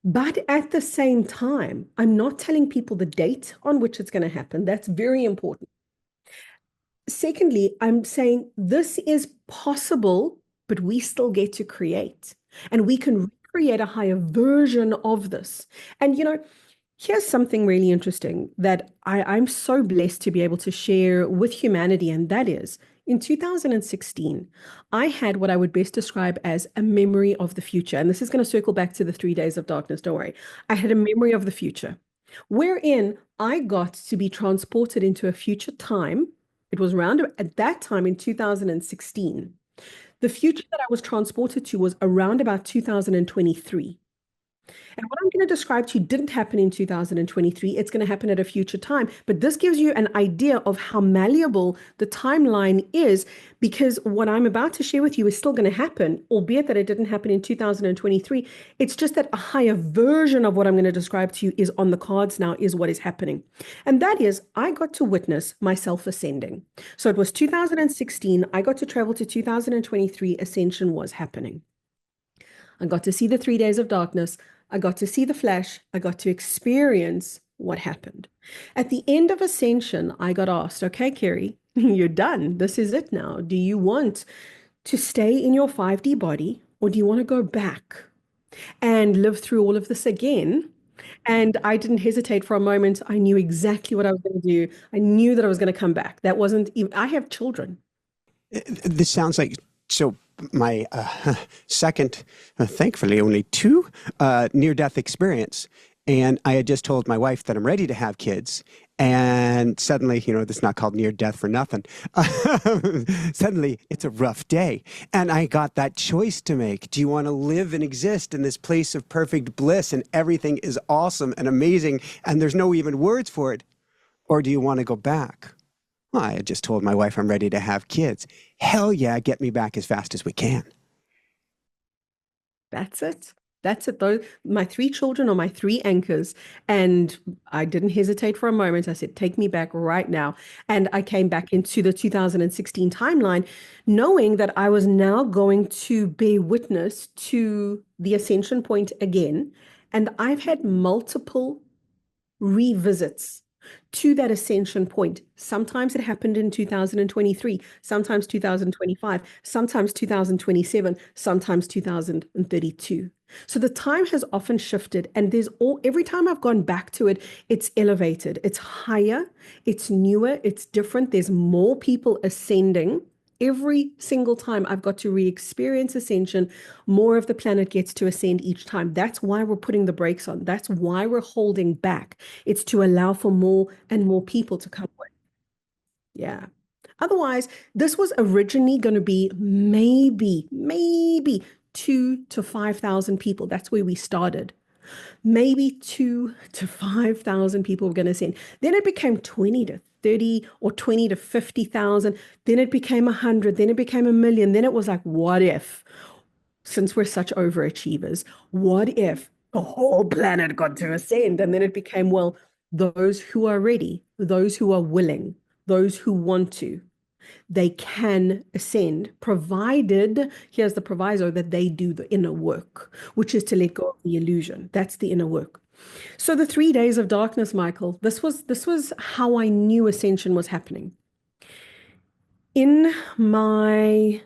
But at the same time, I'm not telling people the date on which it's going to happen. That's very important. Secondly, I'm saying this is possible, but we still get to create. And we can recreate a higher version of this. And, here's something really interesting that I'm so blessed to be able to share with humanity, and that is in 2016, I had what I would best describe as a memory of the future. And this is going to circle back to the 3 days of darkness. Don't worry. I had a memory of the future wherein I got to be transported into a future time. It was around at that time in 2016. The future that I was transported to was around about 2023. And what I'm going to describe to you didn't happen in 2023. It's going to happen at a future time. But this gives you an idea of how malleable the timeline is, because what I'm about to share with you is still going to happen, albeit that it didn't happen in 2023. It's just that a higher version of what I'm going to describe to you is on the cards now, is what is happening. And that is, I got to witness myself ascending. So it was 2016. I got to travel to 2023. Ascension was happening. I got to see the 3 days of darkness. I got to see the flash. I got to experience what happened. At the end of Ascension, I got asked, okay, Kerry, you're done. This is it now. Do you want to stay in your 5D body, or do you want to go back and live through all of this again? And I didn't hesitate for a moment. I knew exactly what I was going to do. I knew that I was going to come back. That wasn't even, I have children. This sounds like, so my second, thankfully only two, near-death experience. And I had just told my wife that I'm ready to have kids. And suddenly, this is not called near death for nothing. Suddenly, it's a rough day. And I got that choice to make. Do you want to live and exist in this place of perfect bliss and everything is awesome and amazing and there's no even words for it? Or do you want to go back? Well, I had just told my wife I'm ready to have kids. Hell yeah, get me back as fast as we can. That's it. That's it. Those, my 3 children are my 3 anchors. And I didn't hesitate for a moment. I said, take me back right now. And I came back into the 2016 timeline, knowing that I was now going to bear witness to the ascension point again. And I've had multiple revisits to that ascension point. Sometimes it happened in 2023, sometimes 2025, sometimes 2027, sometimes 2032. So the time has often shifted, and every time I've gone back to it, it's elevated, it's higher, it's newer, it's different. There's more people ascending. Every single time I've got to re-experience ascension, more of the planet gets to ascend each time. That's why we're putting the brakes on. That's why we're holding back. It's to allow for more and more people to come with. Yeah. Otherwise, this was originally going to be maybe 2 to 5,000 people. That's where we started. Maybe 2 to 5,000 people were going to ascend. Then it became 20 to 30 or 20 to 50,000. Then it became 100. Then it became 1,000,000. Then it was like, what if, since we're such overachievers, what if the whole planet got to ascend? And then it became, well, those who are ready, those who are willing, those who want to, they can ascend, provided, here's the proviso, that they do the inner work, which is to let go of the illusion. That's the inner work. So the 3 days of darkness, Michael, this was how I knew ascension was happening. In my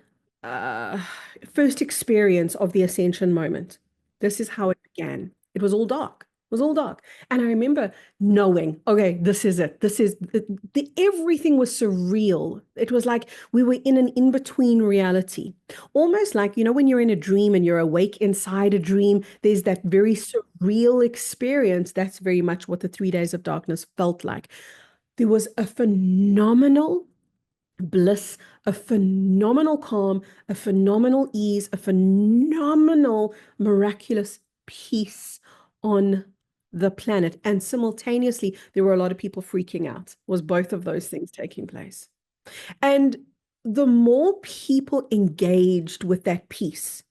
first experience of the ascension moment, this is how it began. It was all dark. It was all dark. And I remember knowing, okay, this is it. This is everything was surreal. It was like we were in an in-between reality. Almost like, when you're in a dream and you're awake inside a dream, there's that very surreal experience. That's very much what the 3 days of darkness felt like. There was a phenomenal bliss, a phenomenal calm, a phenomenal ease, a phenomenal miraculous peace on the planet. And simultaneously, there were a lot of people freaking out. Was both of those things taking place? And the more people engaged with that peace,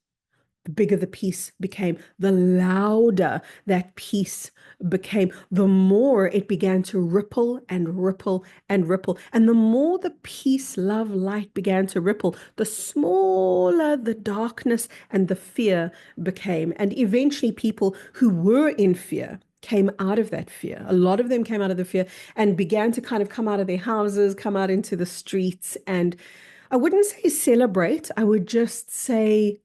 the bigger the peace became, the louder that peace became, the more it began to ripple and ripple and ripple. And the more the peace, love, light began to ripple, the smaller the darkness and the fear became. And eventually people who were in fear came out of that fear. A lot of them came out of the fear and began to kind of come out of their houses, come out into the streets. And I wouldn't say celebrate, I would just say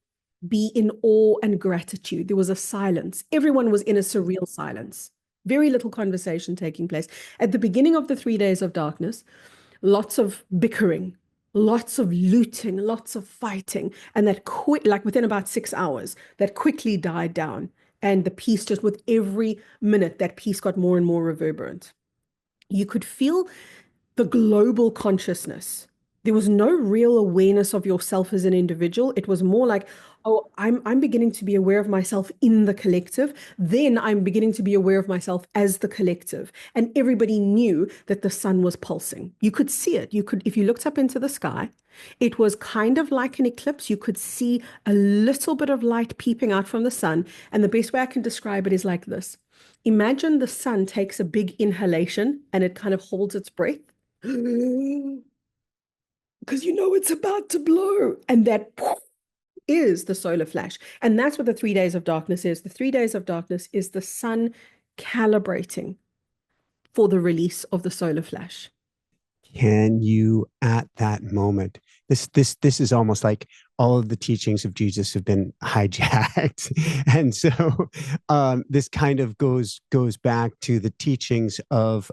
be in awe and gratitude. There was a silence. Everyone was in a surreal silence. Very little conversation taking place. At the beginning of the 3 days of darkness, lots of bickering, lots of looting, lots of fighting. And that quick, like within about 6 hours, that quickly died down. And the peace, just with every minute, that peace got more and more reverberant. You could feel the global consciousness. There was no real awareness of yourself as an individual. It was more like, oh, I'm beginning to be aware of myself in the collective. Then I'm beginning to be aware of myself as the collective. And everybody knew that the sun was pulsing. You could see it. You could, if you looked up into the sky, it was kind of like an eclipse. You could see a little bit of light peeping out from the sun. And the best way I can describe it is like this. Imagine the sun takes a big inhalation and it kind of holds its breath because you know it's about to blow. And that is the solar flash. And that's what the 3 days of darkness is. The 3 days of darkness is the sun calibrating for the release of the solar flash. Can you, at that moment, this is almost like all of the teachings of Jesus have been hijacked. And so this kind of goes back to the teachings of,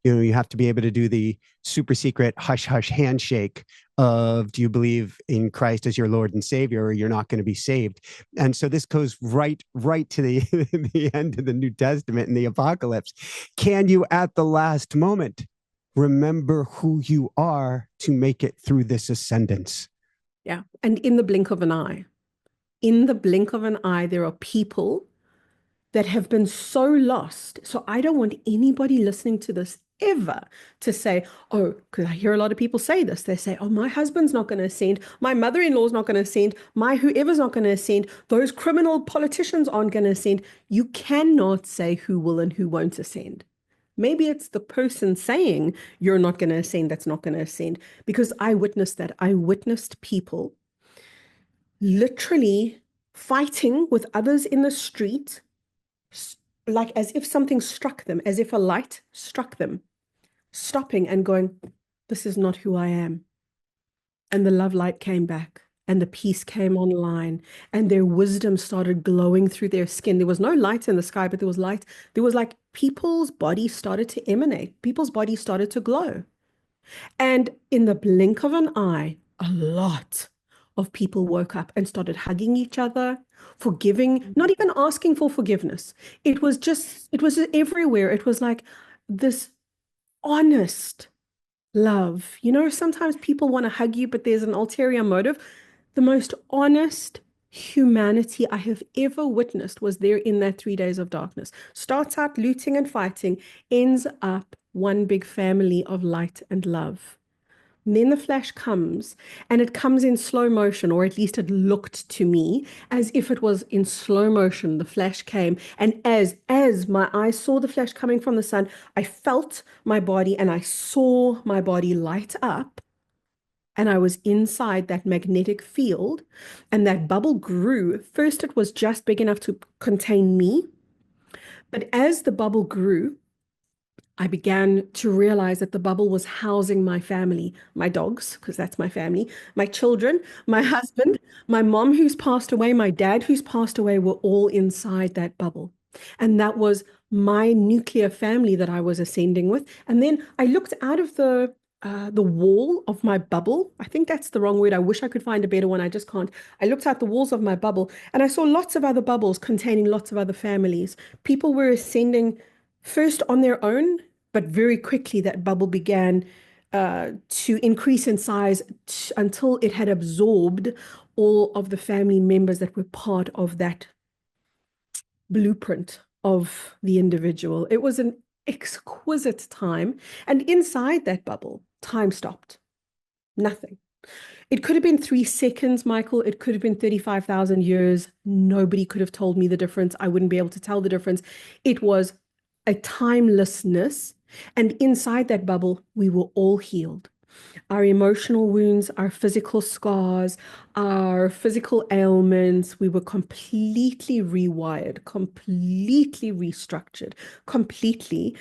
you have to be able to do the super secret hush hush handshake of, do you believe in Christ as your Lord and Savior, or you're not going to be saved? And so this goes right to the end of the New Testament and the Apocalypse. Can you, at the last moment, remember who you are to make it through this ascendance? Yeah. And in the blink of an eye, there are people that have been so lost. So I don't want anybody listening to this ever to say, oh, because I hear a lot of people say this. They say, oh, my husband's not going to ascend. My mother-in-law's not going to ascend. My whoever's not going to ascend. Those criminal politicians aren't going to ascend. You cannot say who will and who won't ascend. Maybe it's the person saying you're not going to ascend that's not going to ascend, because I witnessed that. I witnessed people literally fighting with others in the street, like as if something struck them, as if a light struck them, stopping and going, this is not who I am. And the love light came back. And the peace came online, and their wisdom started glowing through their skin. There was no light in the sky, but there was light. There was like people's bodies started to emanate. People's bodies started to glow. And in the blink of an eye, a lot of people woke up and started hugging each other, forgiving, not even asking for forgiveness. It was just everywhere. It was like this honest love. Sometimes people want to hug you, but there's an ulterior motive. The most honest humanity I have ever witnessed was there in that 3 days of darkness. Starts out looting and fighting, ends up one big family of light and love. And then the flash comes, and it comes in slow motion, or at least it looked to me as if it was in slow motion. The flash came, and as my eyes saw the flash coming from the sun, I felt my body and I saw my body light up. And I was inside that magnetic field, and that bubble grew. First, it was just big enough to contain me. But as the bubble grew, I began to realize that the bubble was housing my family, my dogs, because that's my family, my children, my husband, my mom who's passed away, my dad who's passed away, were all inside that bubble. And that was my nuclear family that I was ascending with. And then I looked out of the wall of my bubble. I think that's the wrong word. I wish I could find a better one. I just can't. I looked out the walls of my bubble, and I saw lots of other bubbles containing lots of other families. People were ascending first on their own, but very quickly that bubble began to increase in size until it had absorbed all of the family members that were part of that blueprint of the individual. It was an exquisite time. And inside that bubble, time stopped. Nothing. It could have been 3 seconds, Michael. It could have been 35,000 years. Nobody could have told me the difference. I wouldn't be able to tell the difference. It was a timelessness. And inside that bubble, we were all healed. Our emotional wounds, our physical scars, our physical ailments, we were completely rewired, completely restructured, completely.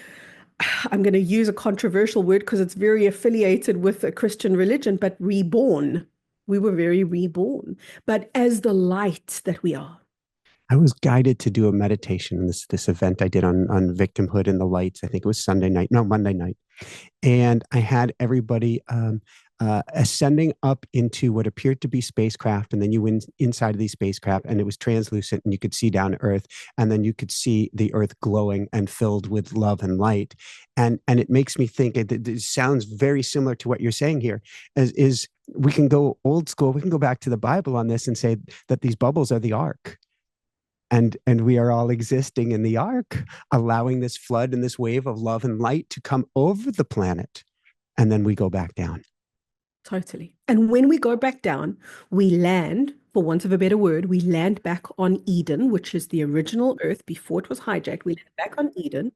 I'm going to use a controversial word because it's very affiliated with a Christian religion, but reborn. We were very reborn, but as the light that we are. I was guided to do a meditation in this event I did on victimhood and the lights. I think it was Sunday night, no, Monday night. And I had everybody ascending up into what appeared to be spacecraft, and then you went inside of these spacecraft, and it was translucent, and you could see down to Earth, and then you could see the Earth glowing and filled with love and light, and it makes me think it sounds very similar to what you're saying here. Is we can go old school, we can go back to the Bible on this and say that these bubbles are the ark. And we are all existing in the ark, allowing this flood and this wave of love and light to come over the planet, and then we go back down. Totally. And when we go back down, we land, for want of a better word, we land back on Eden, which is the original Earth before it was hijacked. We land back on Eden,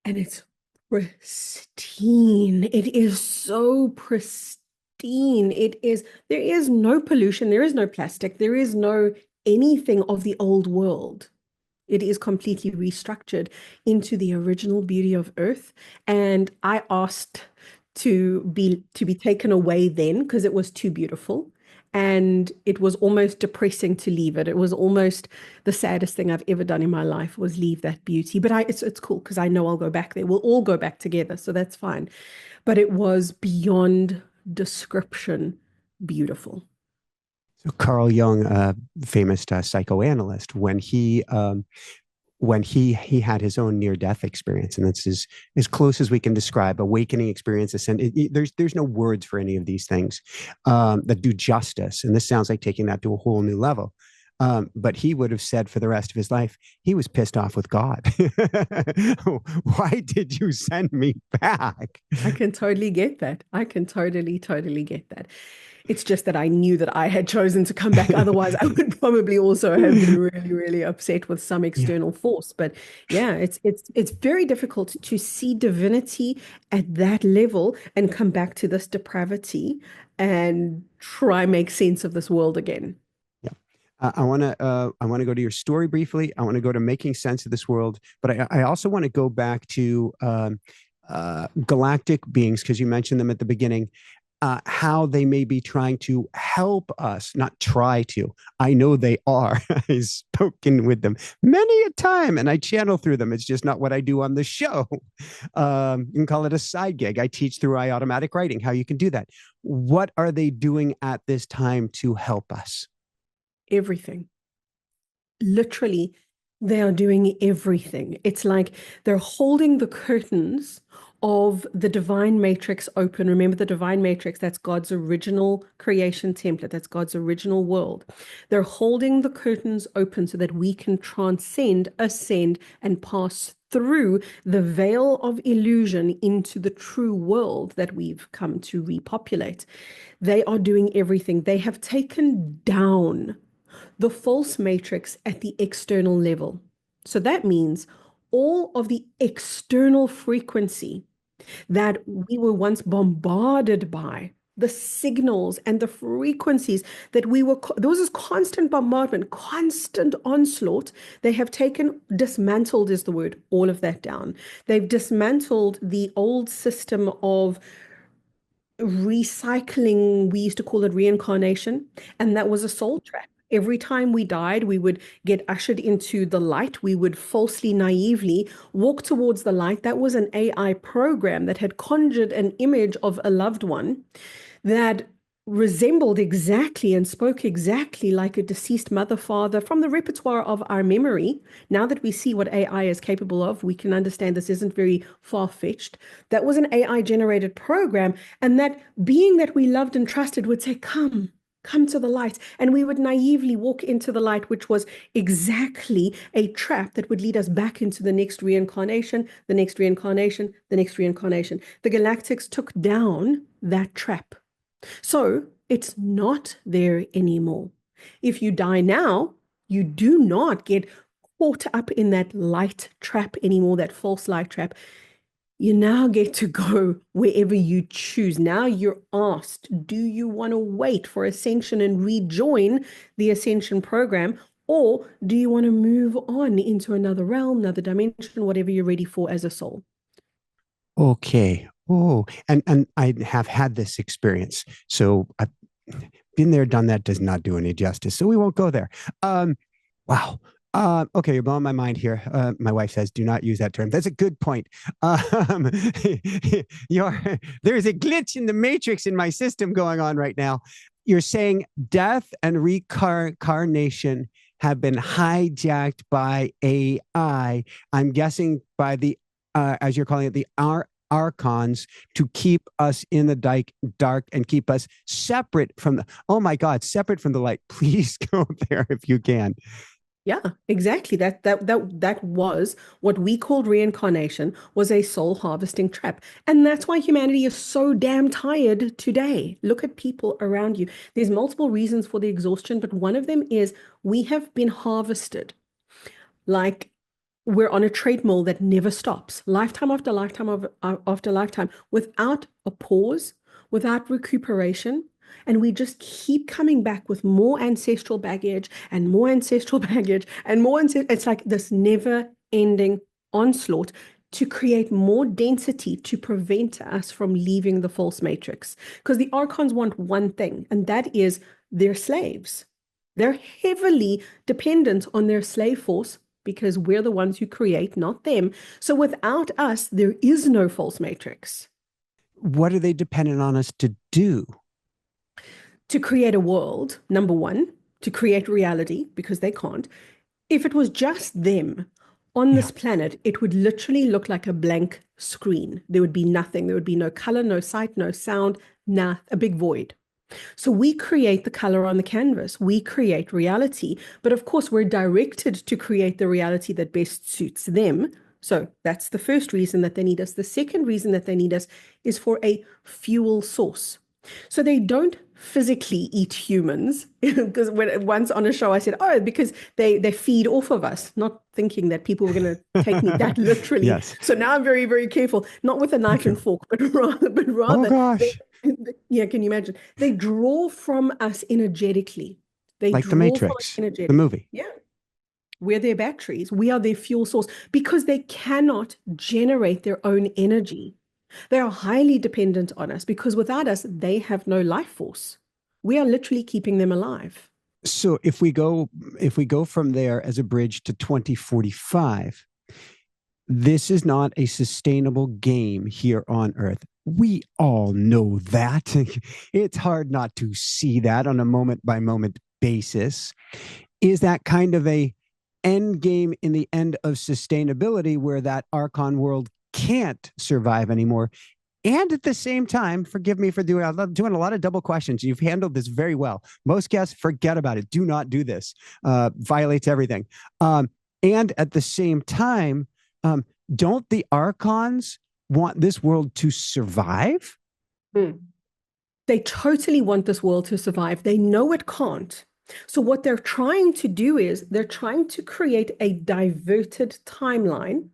and it's pristine. It is so pristine. There is no pollution, there is no plastic, there is no anything of the old world. It is completely restructured into the original beauty of Earth. And I asked to be taken away then because it was too beautiful. And it was almost depressing to leave it. It was almost the saddest thing I've ever done in my life was leave that beauty. But it's cool because I know I'll go back there. We'll all go back together, so that's fine. But it was beyond description beautiful. So Carl Jung, famous psychoanalyst, when he had his own near death experience, and that's as close as we can describe awakening experiences. And there's no words for any of these things that do justice. And this sounds like taking that to a whole new level. But he would have said for the rest of his life, he was pissed off with God. Why did you send me back? I can totally get that. I can totally get that. It's just that I knew that I had chosen to come back. Otherwise, I would probably also have been really, really upset with some external force. But yeah, it's very difficult to see divinity at that level and come back to this depravity and try make sense of this world again. I want to go to your story briefly. I want to go to making sense of this world, but I also want to go back to galactic beings because you mentioned them at the beginning. How they may be trying to help us, not try to. I know they are. I've spoken with them many a time and I channel through them. It's just not what I do on the show. You can call it a side gig. I teach through automatic writing, how you can do that. What are they doing at this time to help us? Everything. Literally, they are doing everything. It's like they're holding the curtains of the divine matrix open. Remember the divine matrix, that's God's original creation template. That's God's original world. They're holding the curtains open so that we can transcend, ascend, and pass through the veil of illusion into the true world that we've come to repopulate. They are doing everything. They have taken down the false matrix at the external level. So that means all of the external frequency that we were once bombarded by, the signals and the frequencies that there was this constant bombardment, constant onslaught. They have dismantled is the word, all of that down. They've dismantled the old system of recycling. We used to call it reincarnation, and that was a soul trap. Every time we died, we would get ushered into the light. We would falsely, naively walk towards the light. That was an AI program that had conjured an image of a loved one that resembled exactly and spoke exactly like a deceased mother, father from the repertoire of our memory. Now that we see what AI is capable of, we can understand this isn't very far-fetched. That was an AI-generated program, and that being that we loved and trusted would say, come to the light. And we would naively walk into the light, which was exactly a trap that would lead us back into the next reincarnation, the next reincarnation, the next reincarnation. The Galactics took down that trap. So it's not there anymore. If you die now, you do not get caught up in that light trap anymore, that false light trap. You now get to go wherever you choose. Now you're asked, do you want to wait for Ascension and rejoin the Ascension program? Or do you want to move on into another realm, another dimension, whatever you're ready for as a soul? Okay. Oh, and I have had this experience. So been there, done that does not do any justice. So we won't go there. Wow. Okay, you're blowing my mind here. My wife says, do not use that term. That's a good point. Um, there's a glitch in the matrix in my system going on right now. You're saying death and reincarnation have been hijacked by AI. I'm guessing by the, as you're calling it, the archons to keep us in the dark and keep us separate from the, oh my God, separate from the light. Please go there if you can. Yeah, exactly. That was what we called reincarnation, was a soul harvesting trap. And that's why humanity is so damn tired today. Look at people around you. There's multiple reasons for the exhaustion, but one of them is we have been harvested like we're on a treadmill that never stops, lifetime after lifetime after lifetime, without a pause, without recuperation. And we just keep coming back with more ancestral baggage and more ancestral baggage and more. It's like this never ending onslaught to create more density to prevent us from leaving the false matrix. Because the archons want one thing, and that is their slaves. They're heavily dependent on their slave force because we're the ones who create, not them. So without us, there is no false matrix. What are they dependent on us to do? To create a world, number one, to create reality, because they can't. If it was just them on this planet, it would literally look like a blank screen. There would be nothing. There would be no color, no sight, no sound, a big void. So we create the color on the canvas. We create reality. But of course, we're directed to create the reality that best suits them. So that's the first reason that they need us. The second reason that they need us is for a fuel source. So they don't physically eat humans, because once on a show I said, oh, because they feed off of us, not thinking that people were going to take me that literally. Yes. So now I'm very, very careful, not with a knife and fork, but rather, oh gosh, yeah, can you imagine? They draw from us energetically. They like the draw from us Matrix, energetically. the movie. Yeah. We're their batteries. We are their fuel source because they cannot generate their own energy. They are highly dependent on us because without us, they have no life force. We are literally keeping them alive. So if we go from there as a bridge to 2045, this is not a sustainable game here on Earth. We all know that. It's hard not to see that on a moment by moment basis. Is that kind of a end game in the end of sustainability where that archon world can't survive anymore? And at the same time, forgive me for doing a lot of double questions. You've handled this very well. Most guests, forget about it. Do not do this. Violates everything. And at the same time, don't the archons want this world to survive? They totally want this world to survive. They know it can't. So what they're trying to do is they're trying to create a diverted timeline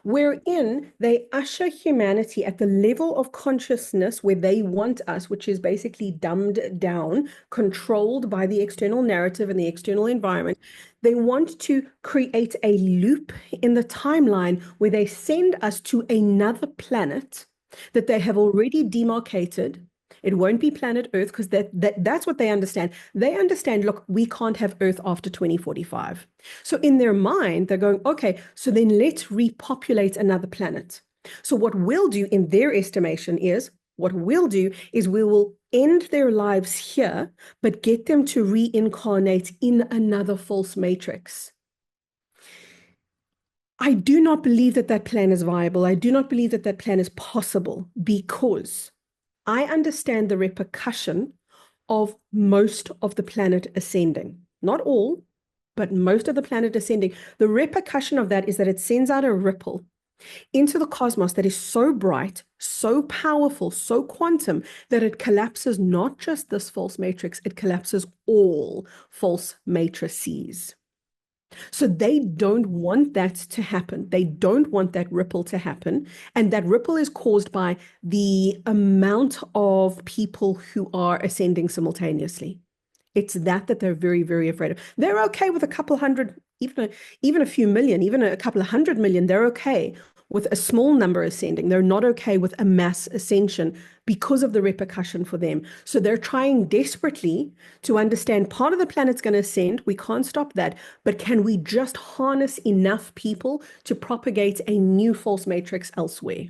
wherein they usher humanity at the level of consciousness where they want us, which is basically dumbed down, controlled by the external narrative and the external environment. They want to create a loop in the timeline where they send us to another planet that they have already demarcated. It won't be planet Earth because that's what they understand. They understand, look, we can't have Earth after 2045. So in their mind, they're going, okay, so then let's repopulate another planet. So what we'll do in their estimation is, we will end their lives here, but get them to reincarnate in another false matrix. I do not believe that plan is viable. I do not believe that plan is possible because I understand the repercussion of most of the planet ascending. Not all, but most of the planet ascending. The repercussion of that is that it sends out a ripple into the cosmos that is so bright, so powerful, so quantum, that it collapses not just this false matrix, it collapses all false matrices. So they don't want that to happen. They don't want that ripple to happen. And that ripple is caused by the amount of people who are ascending simultaneously. It's that they're very, very afraid of. They're okay with a couple hundred, even a few million, even a couple of 100 million, they're okay. with a small number ascending. They're not okay with a mass ascension because of the repercussion for them. So they're trying desperately to understand part of the planet's going to ascend. We can't stop that. But can we just harness enough people to propagate a new false matrix elsewhere?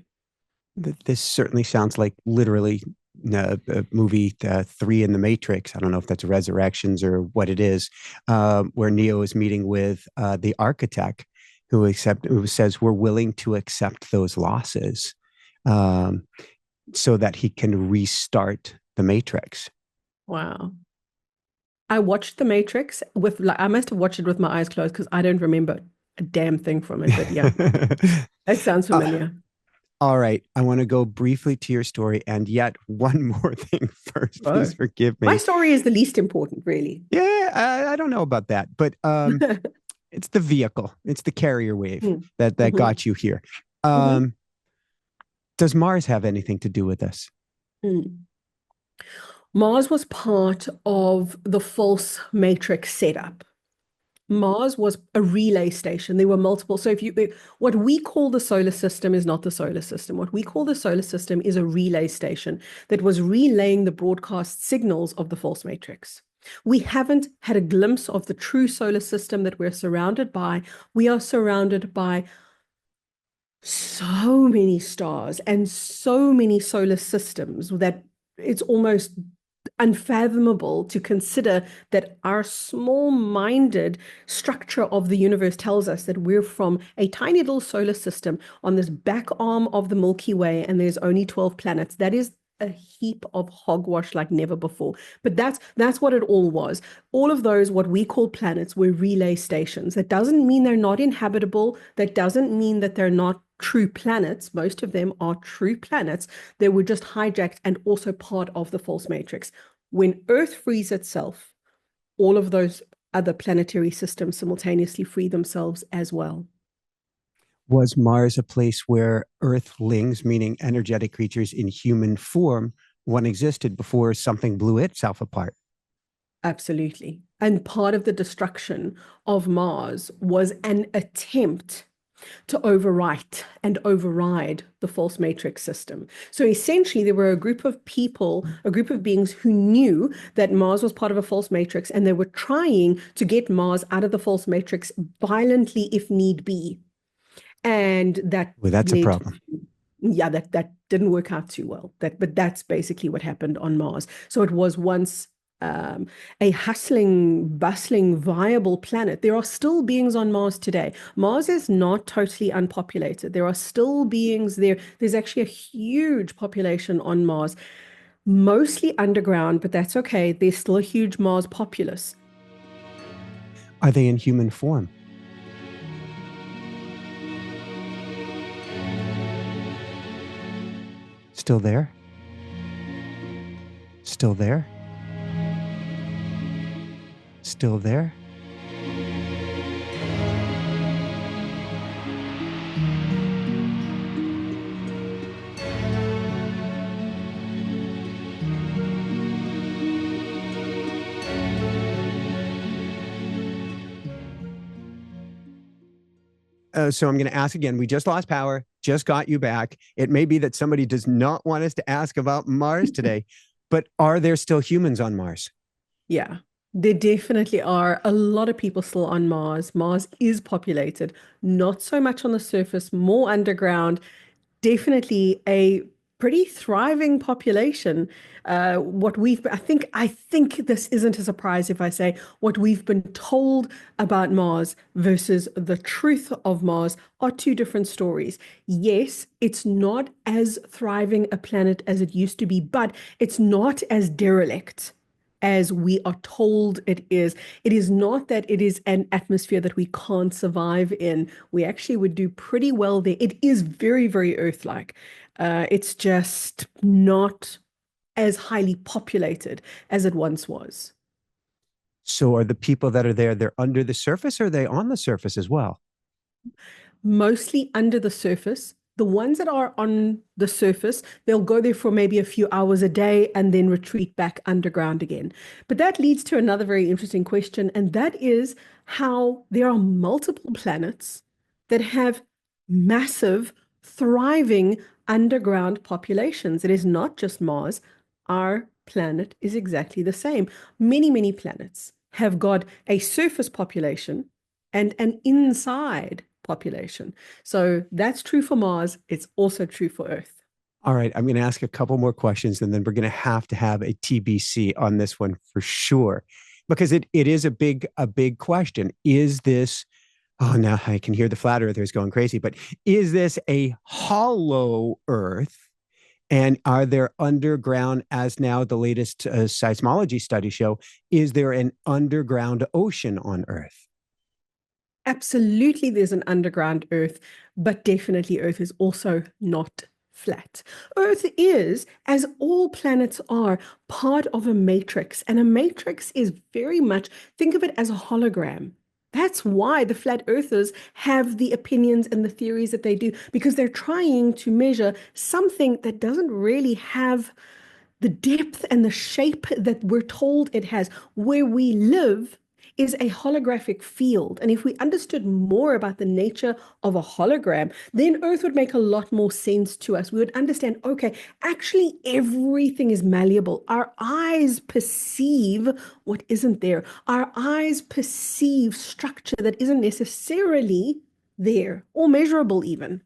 This certainly sounds like literally a movie 3 in the Matrix. I don't know if that's Resurrections or what it is, where Neo is meeting with the architect who says we're willing to accept those losses um, so that he can restart the Matrix. Wow. I watched The Matrix I must have watched it with my eyes closed because I don't remember a damn thing from it. But yeah, that sounds familiar. All right. I want to go briefly to your story and yet one more thing first. Oh, Please forgive me. my story is the least important, really. Yeah, I don't know about that, but it's the vehicle. It's the carrier wave that Mm-hmm. got you here. Mm-hmm. Does Mars have anything to do with this? Mm. Mars was part of the false matrix setup. Mars was a relay station. There were multiple. So what we call the solar system is not the solar system. What we call the solar system is a relay station that was relaying the broadcast signals of the false matrix. We haven't had a glimpse of the true solar system that we're surrounded by. We are surrounded by so many stars and so many solar systems that it's almost unfathomable to consider that our small-minded structure of the universe tells us that we're from a tiny little solar system on this back arm of the Milky Way, and there's only 12 planets. That is a heap of hogwash like never before. But that's what it all was. All of those, what we call planets, were relay stations. That doesn't mean they're not inhabitable. That doesn't mean that they're not true planets. Most of them are true planets. They were just hijacked and also part of the false matrix. When Earth frees itself, all of those other planetary systems simultaneously free themselves as well. Was Mars a place where Earthlings, meaning energetic creatures in human form, one existed before something blew itself apart? Absolutely. And part of the destruction of Mars was an attempt to overwrite and override the false matrix system. So essentially, there were a group of people, a group of beings who knew that Mars was part of a false matrix, and they were trying to get Mars out of the false matrix violently if need be. And that Well, that's a led problem. yeah, that didn't work out too well. But that's basically what happened on Mars. So it was once a hustling, bustling, viable planet. There are still beings on Mars today. Mars is not totally unpopulated. There are still beings there. There's actually a huge population on Mars, mostly underground, but that's okay. There's still a huge Mars populace. Are they in human form? Still there? Still there? Still there? So I'm going to ask again. We just lost power, just got you back. It may be that somebody does not want us to ask about Mars today, but are there still humans on Mars? Yeah, there definitely are a lot of people still on Mars. Mars is populated, not so much on the surface, more underground. Definitely a pretty thriving population. I think this isn't a surprise if I say what we've been told about Mars versus the truth of Mars are two different stories. Yes, it's not as thriving a planet as it used to be, but it's not as derelict as we are told it is. It is not that it is an atmosphere that we can't survive in. We actually would do pretty well there. It is very, very Earth-like. It's just not as highly populated as it once was. So are the people that are there, they're under the surface, or are they on the surface as well? Mostly under the surface. The ones that are on the surface, they'll go there for maybe a few hours a day and then retreat back underground again. But that leads to another very interesting question, and that is how there are multiple planets that have massive thriving underground populations. It is not just Mars. Our planet is exactly the same. Many, many planets have got a surface population and an inside population. So that's true for Mars. It's also true for Earth. All right, I'm going to ask a couple more questions and then we're going to have a TBC on this one for sure. Because it is a big question. Is this, oh, now I can hear the flat earthers going crazy, but is this a hollow Earth? And are there underground, as now the latest seismology studies show, is there an underground ocean on Earth? Absolutely, there's an underground Earth, but definitely Earth is also not flat. Earth is, as all planets are, part of a matrix, and a matrix is very much, think of it as a hologram. That's why the flat earthers have the opinions and the theories that they do, because they're trying to measure something that doesn't really have the depth and the shape that we're told it has. Where we live is a holographic field. And if we understood more about the nature of a hologram, then Earth would make a lot more sense to us. We would understand, okay, actually everything is malleable. Our eyes perceive what isn't there. Our eyes perceive structure that isn't necessarily there or measurable even.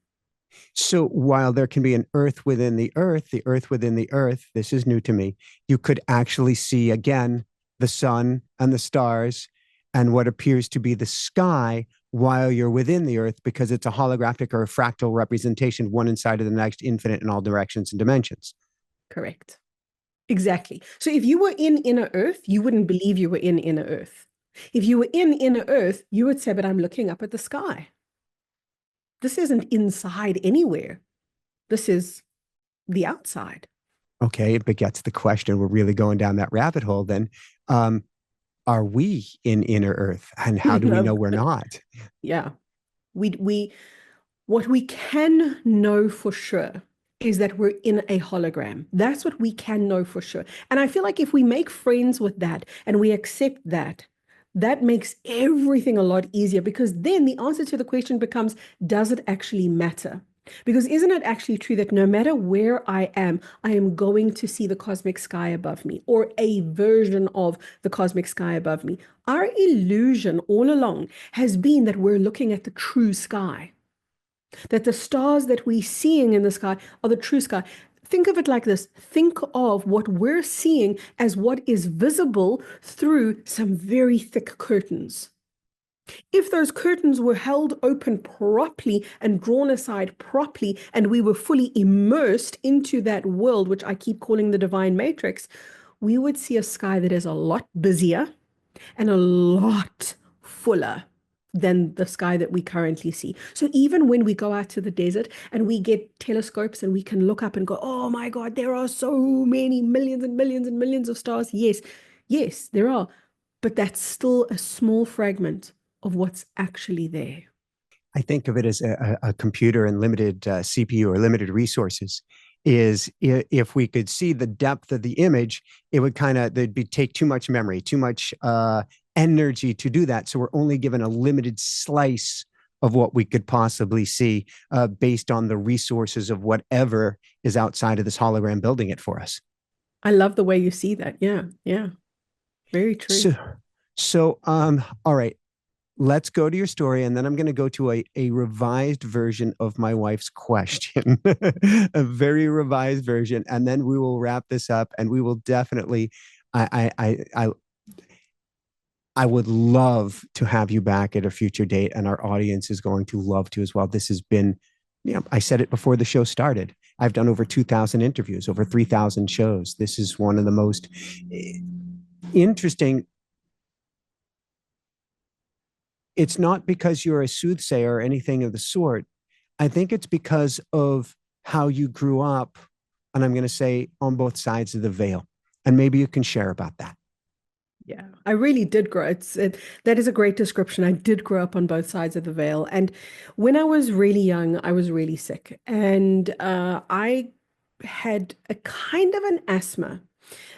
So while there can be an Earth within the Earth within the Earth, this is new to me, you could actually see again the sun and the stars and what appears to be the sky while you're within the Earth because it's a holographic or a fractal representation, one inside of the next, infinite in all directions and dimensions. Correct. Exactly. So if you were in inner Earth, you wouldn't believe you were in inner Earth. If you were in inner Earth, you would say, but I'm looking up at the sky. This isn't inside anywhere. This is the outside. Okay, it begets the question. We're really going down that rabbit hole then. Um, are we in inner Earth? And how do we know we're not? Yeah. We what we can know for sure is that we're in a hologram. That's what we can know for sure. And I feel like if we make friends with that and we accept that, that makes everything a lot easier because then the answer to the question becomes, does it actually matter? Because isn't it actually true that no matter where I am going to see the cosmic sky above me or a version of the cosmic sky above me? Our illusion all along has been that we're looking at the true sky, that the stars that we're seeing in the sky are the true sky. Think of it like this. Think of what we're seeing as what is visible through some very thick curtains. If those curtains were held open properly and drawn aside properly, and we were fully immersed into that world, which I keep calling the divine matrix, we would see a sky that is a lot busier and a lot fuller than the sky that we currently see. So even when we go out to the desert and we get telescopes and we can look up and go, oh my God, there are so many millions and millions and millions of stars. Yes, yes, there are. But that's still a small fragment of what's actually there. I think of it as a computer and limited CPU or limited resources. Is if we could see the depth of the image, it would there'd be take too much memory, too much energy to do that. So we're only given a limited slice of what we could possibly see based on the resources of whatever is outside of this hologram building it for us. I love the way you see that. Yeah, yeah, very true. So, all right. Let's go to your story, and then I'm going to go to a revised version of my wife's question, a very revised version, and then we will wrap this up. And we will definitely, I would love to have you back at a future date, and our audience is going to love to as well. This has been, I said it before the show started. I've done over 2,000 interviews, over 3,000 shows. This is one of the most interesting. It's not because you're a soothsayer or anything of the sort. I think it's because of how you grew up, and I'm going to say on both sides of the veil. And maybe you can share about that. Yeah, I really did grow. That is a great description. I did grow up on both sides of the veil. And when I was really young, I was really sick. And I had a kind of an asthma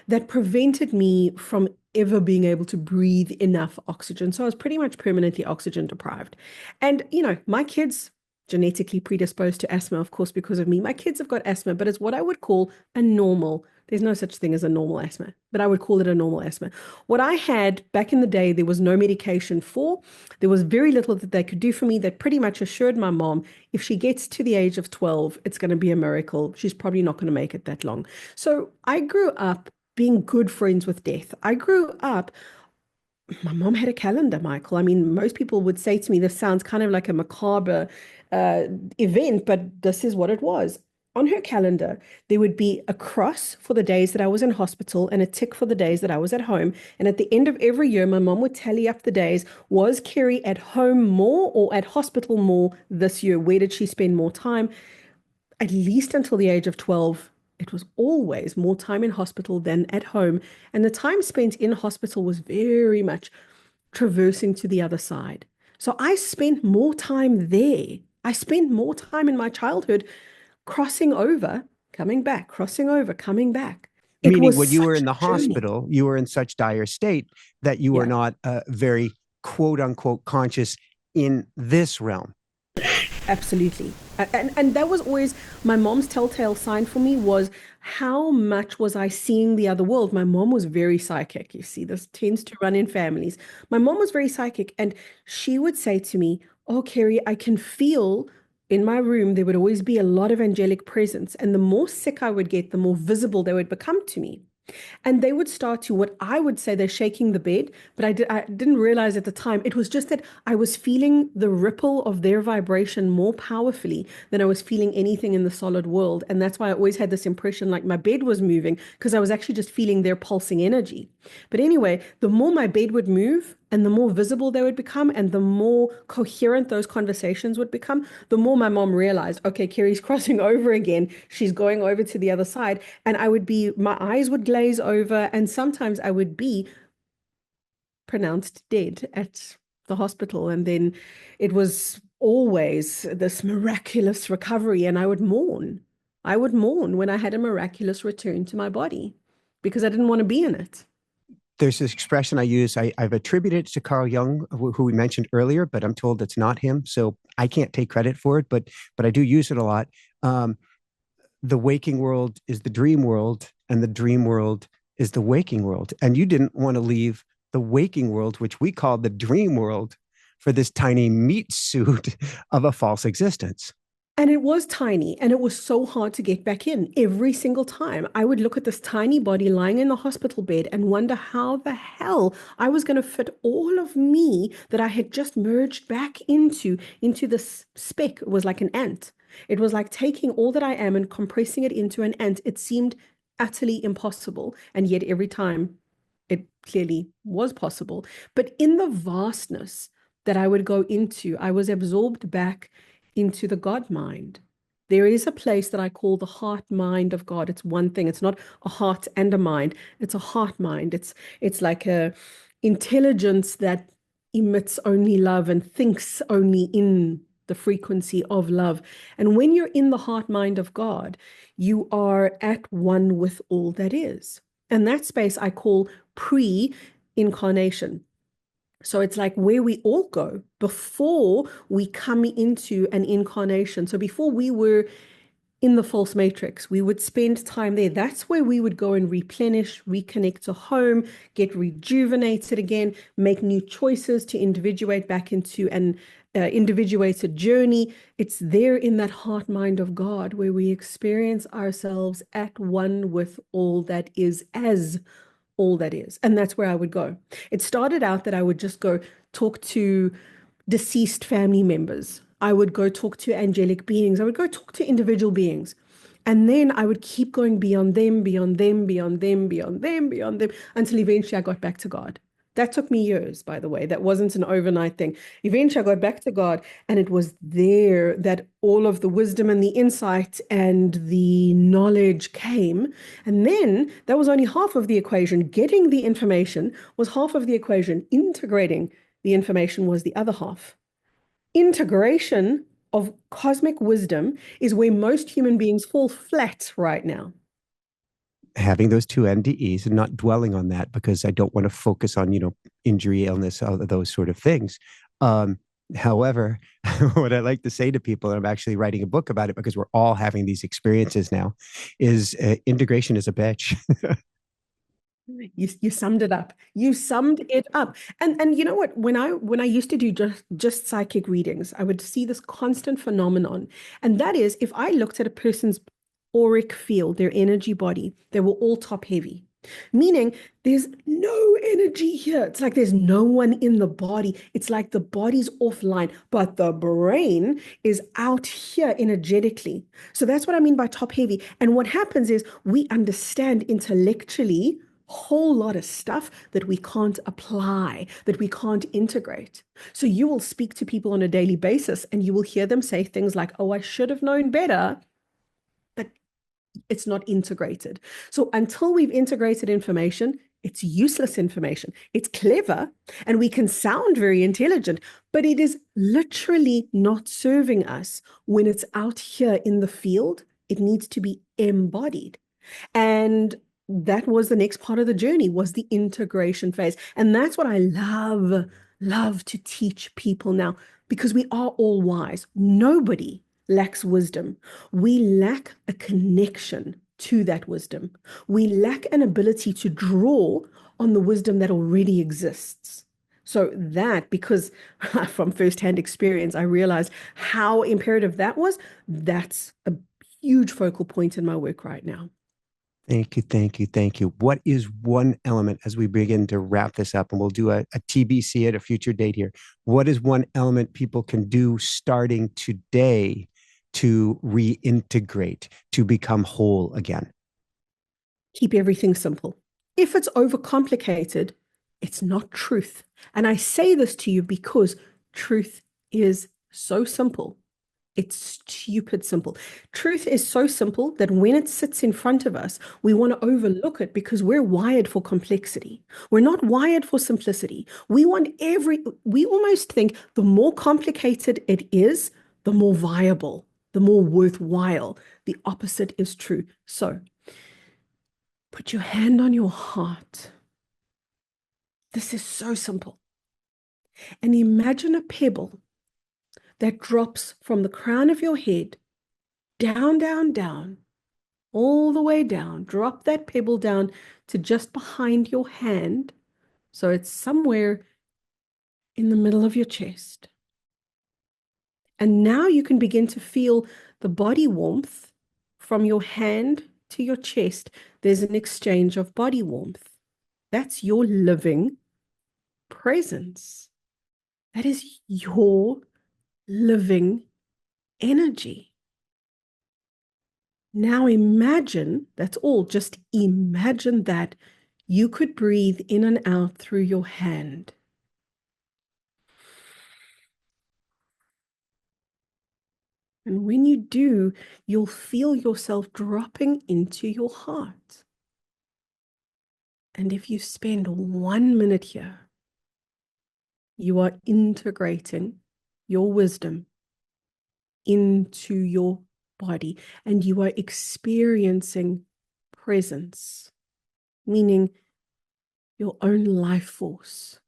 that prevented me from ever being able to breathe enough oxygen. So I was pretty much permanently oxygen deprived. And, my kids genetically predisposed to asthma, of course, because of me. My kids have got asthma, but it's what I would call a normal. There's no such thing as a normal asthma, but I would call it a normal asthma. What I had back in the day, there was no medication for. There was very little that they could do for me. They pretty much assured my mom, if she gets to the age of 12, it's going to be a miracle. She's probably not going to make it that long. So I grew up being good friends with death. I grew up, my mom had a calendar, Michael. I mean, most people would say to me, this sounds kind of like a macabre uh, event, but this is what it was. On her calendar, there would be a cross for the days that I was in hospital and a tick for the days that I was at home. And at the end of every year, my mom would tally up the days. Was Kerry at home more or at hospital more this year? Where did she spend more time? At least until the age of 12, it was always more time in hospital than at home. And the time spent in hospital was very much traversing to the other side. So I spent more time there. I spent more time in my childhood crossing over, coming back, crossing over, coming back. It Meaning was when you were such in the a journey. hospital, you were in such dire state that you were Yeah. not very quote unquote conscious in this realm. Absolutely. And that was always my mom's telltale sign for me was how much was I seeing the other world? My mom was very psychic. You see, this tends to run in families. My mom was very psychic, and she would say to me, "Oh, Kerry, I can feel in my room there would always be a lot of angelic presence. And the more sick I would get, the more visible they would become to me." And they would start to what I would say they're shaking the bed, but I didn't realize at the time. It was just that I was feeling the ripple of their vibration more powerfully than I was feeling anything in the solid world. And that's why I always had this impression like my bed was moving because I was actually just feeling their pulsing energy. But anyway, the more my bed would move and the more visible they would become and the more coherent those conversations would become, the more my mom realized, okay, Kerry's crossing over again. She's going over to the other side. And my eyes would glaze over, and sometimes I would be pronounced dead at the hospital. And then it was always this miraculous recovery, and I would mourn. I would mourn when I had a miraculous return to my body because I didn't want to be in it. There's this expression I use. I've attributed it to Carl Jung, who we mentioned earlier, but I'm told it's not him, so I can't take credit for it. But I do use it a lot. The waking world is the dream world, and the dream world is the waking world. And you didn't want to leave the waking world, which we call the dream world, for this tiny meat suit of a false existence. And it was tiny, and it was so hard to get back in every single time. I would look at this tiny body lying in the hospital bed and wonder how the hell I was going to fit all of me that I had just merged back into this speck. It was like an ant. It was like taking all that I am and compressing it into an ant. It seemed utterly impossible, and yet every time it clearly was possible. But in the vastness that I would go into, I was absorbed back into the God mind. There is a place that I call the heart mind of God. It's one thing. It's not a heart and a mind. It's a heart mind. It's like a intelligence that emits only love and thinks only in the frequency of love. And when you're in the heart mind of God, you are at one with all that is. And that space I call pre-incarnation. So it's like where we all go before we come into an incarnation. So before we were in the false matrix, we would spend time there. That's where we would go and replenish, reconnect to home, get rejuvenated again, make new choices to individuate back into an individuated journey. It's there in that heart mind of God where we experience ourselves at one with all that is as all that is. And that's where I would go. It started out that I would just go talk to deceased family members. I would go talk to angelic beings. I would go talk to individual beings. And then I would keep going beyond them, beyond them, beyond them, beyond them, beyond them, until eventually I got back to God. That took me years, by the way. That wasn't an overnight thing. Eventually I got back to God, and it was there that all of the wisdom and the insight and the knowledge came. And then that was only half of the equation. Getting the information was half of the equation. Integrating the information was the other half. Integration of cosmic wisdom is where most human beings fall flat right now. Having those two NDEs and not dwelling on that because I don't want to focus on, injury, illness, all of those sort of things. However, what I like to say to people, and I'm actually writing a book about it because we're all having these experiences now, is integration is a bitch. You summed it up. You summed it up. And you know what? When I used to do just psychic readings, I would see this constant phenomenon. And that is if I looked at a person's auric field, their energy body, they were all top heavy. Meaning there's no energy here. It's like there's no one in the body. It's like the body's offline, but the brain is out here energetically. So that's what I mean by top heavy. And what happens is we understand intellectually whole lot of stuff that we can't apply, that we can't integrate. So you will speak to people on a daily basis and you will hear them say things like, oh, I should have known better, but it's not integrated. So until we've integrated information, it's useless information. It's clever and we can sound very intelligent, but it is literally not serving us when it's out here in the field. It needs to be embodied. And that was the next part of the journey, was the integration phase. And that's what I love to teach people now, because we are all wise. Nobody lacks wisdom. We lack a connection to that wisdom. We lack an ability to draw on the wisdom that already exists. So that, because from firsthand experience, I realized how imperative that was. That's a huge focal point in my work right now. Thank you, thank you, thank you. What is one element as we begin to wrap this up, and we'll do a TBC at a future date here? What is one element people can do starting today to reintegrate, to become whole again? Keep everything simple. If it's overcomplicated, it's not truth. And I say this to you because truth is so simple. It's stupid simple. Truth is so simple that when it sits in front of us, we want to overlook it because we're wired for complexity. We're not wired for simplicity. We almost think the more complicated it is, the more viable, the more worthwhile. The opposite is true. So put your hand on your heart. This is so simple. And imagine a pebble that drops from the crown of your head down, down, down, all the way down. Drop that pebble down to just behind your hand. So it's somewhere in the middle of your chest. And now you can begin to feel the body warmth from your hand to your chest. There's an exchange of body warmth. That's your living presence. That is your living energy. Now imagine, that's all, just imagine that you could breathe in and out through your hand. And when you do, you'll feel yourself dropping into your heart. And if you spend 1 minute here, you are integrating your wisdom into your body, and you are experiencing presence, meaning your own life force.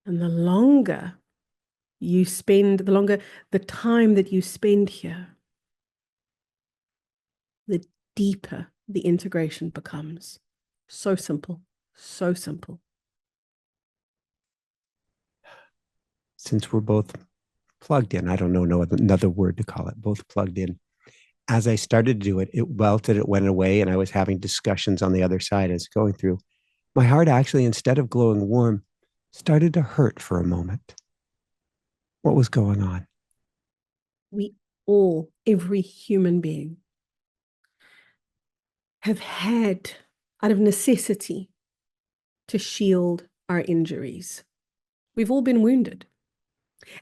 And the longer the time that you spend here, the deeper the integration becomes. So simple, so simple. Since we're both plugged in, I don't know another word to call it, both plugged in. As I started to do it, it welted, it went away, and I was having discussions on the other side as going through. My heart actually, instead of glowing warm, started to hurt for a moment. What was going on? We all, every human being, have had, out of necessity, to shield our injuries. We've all been wounded.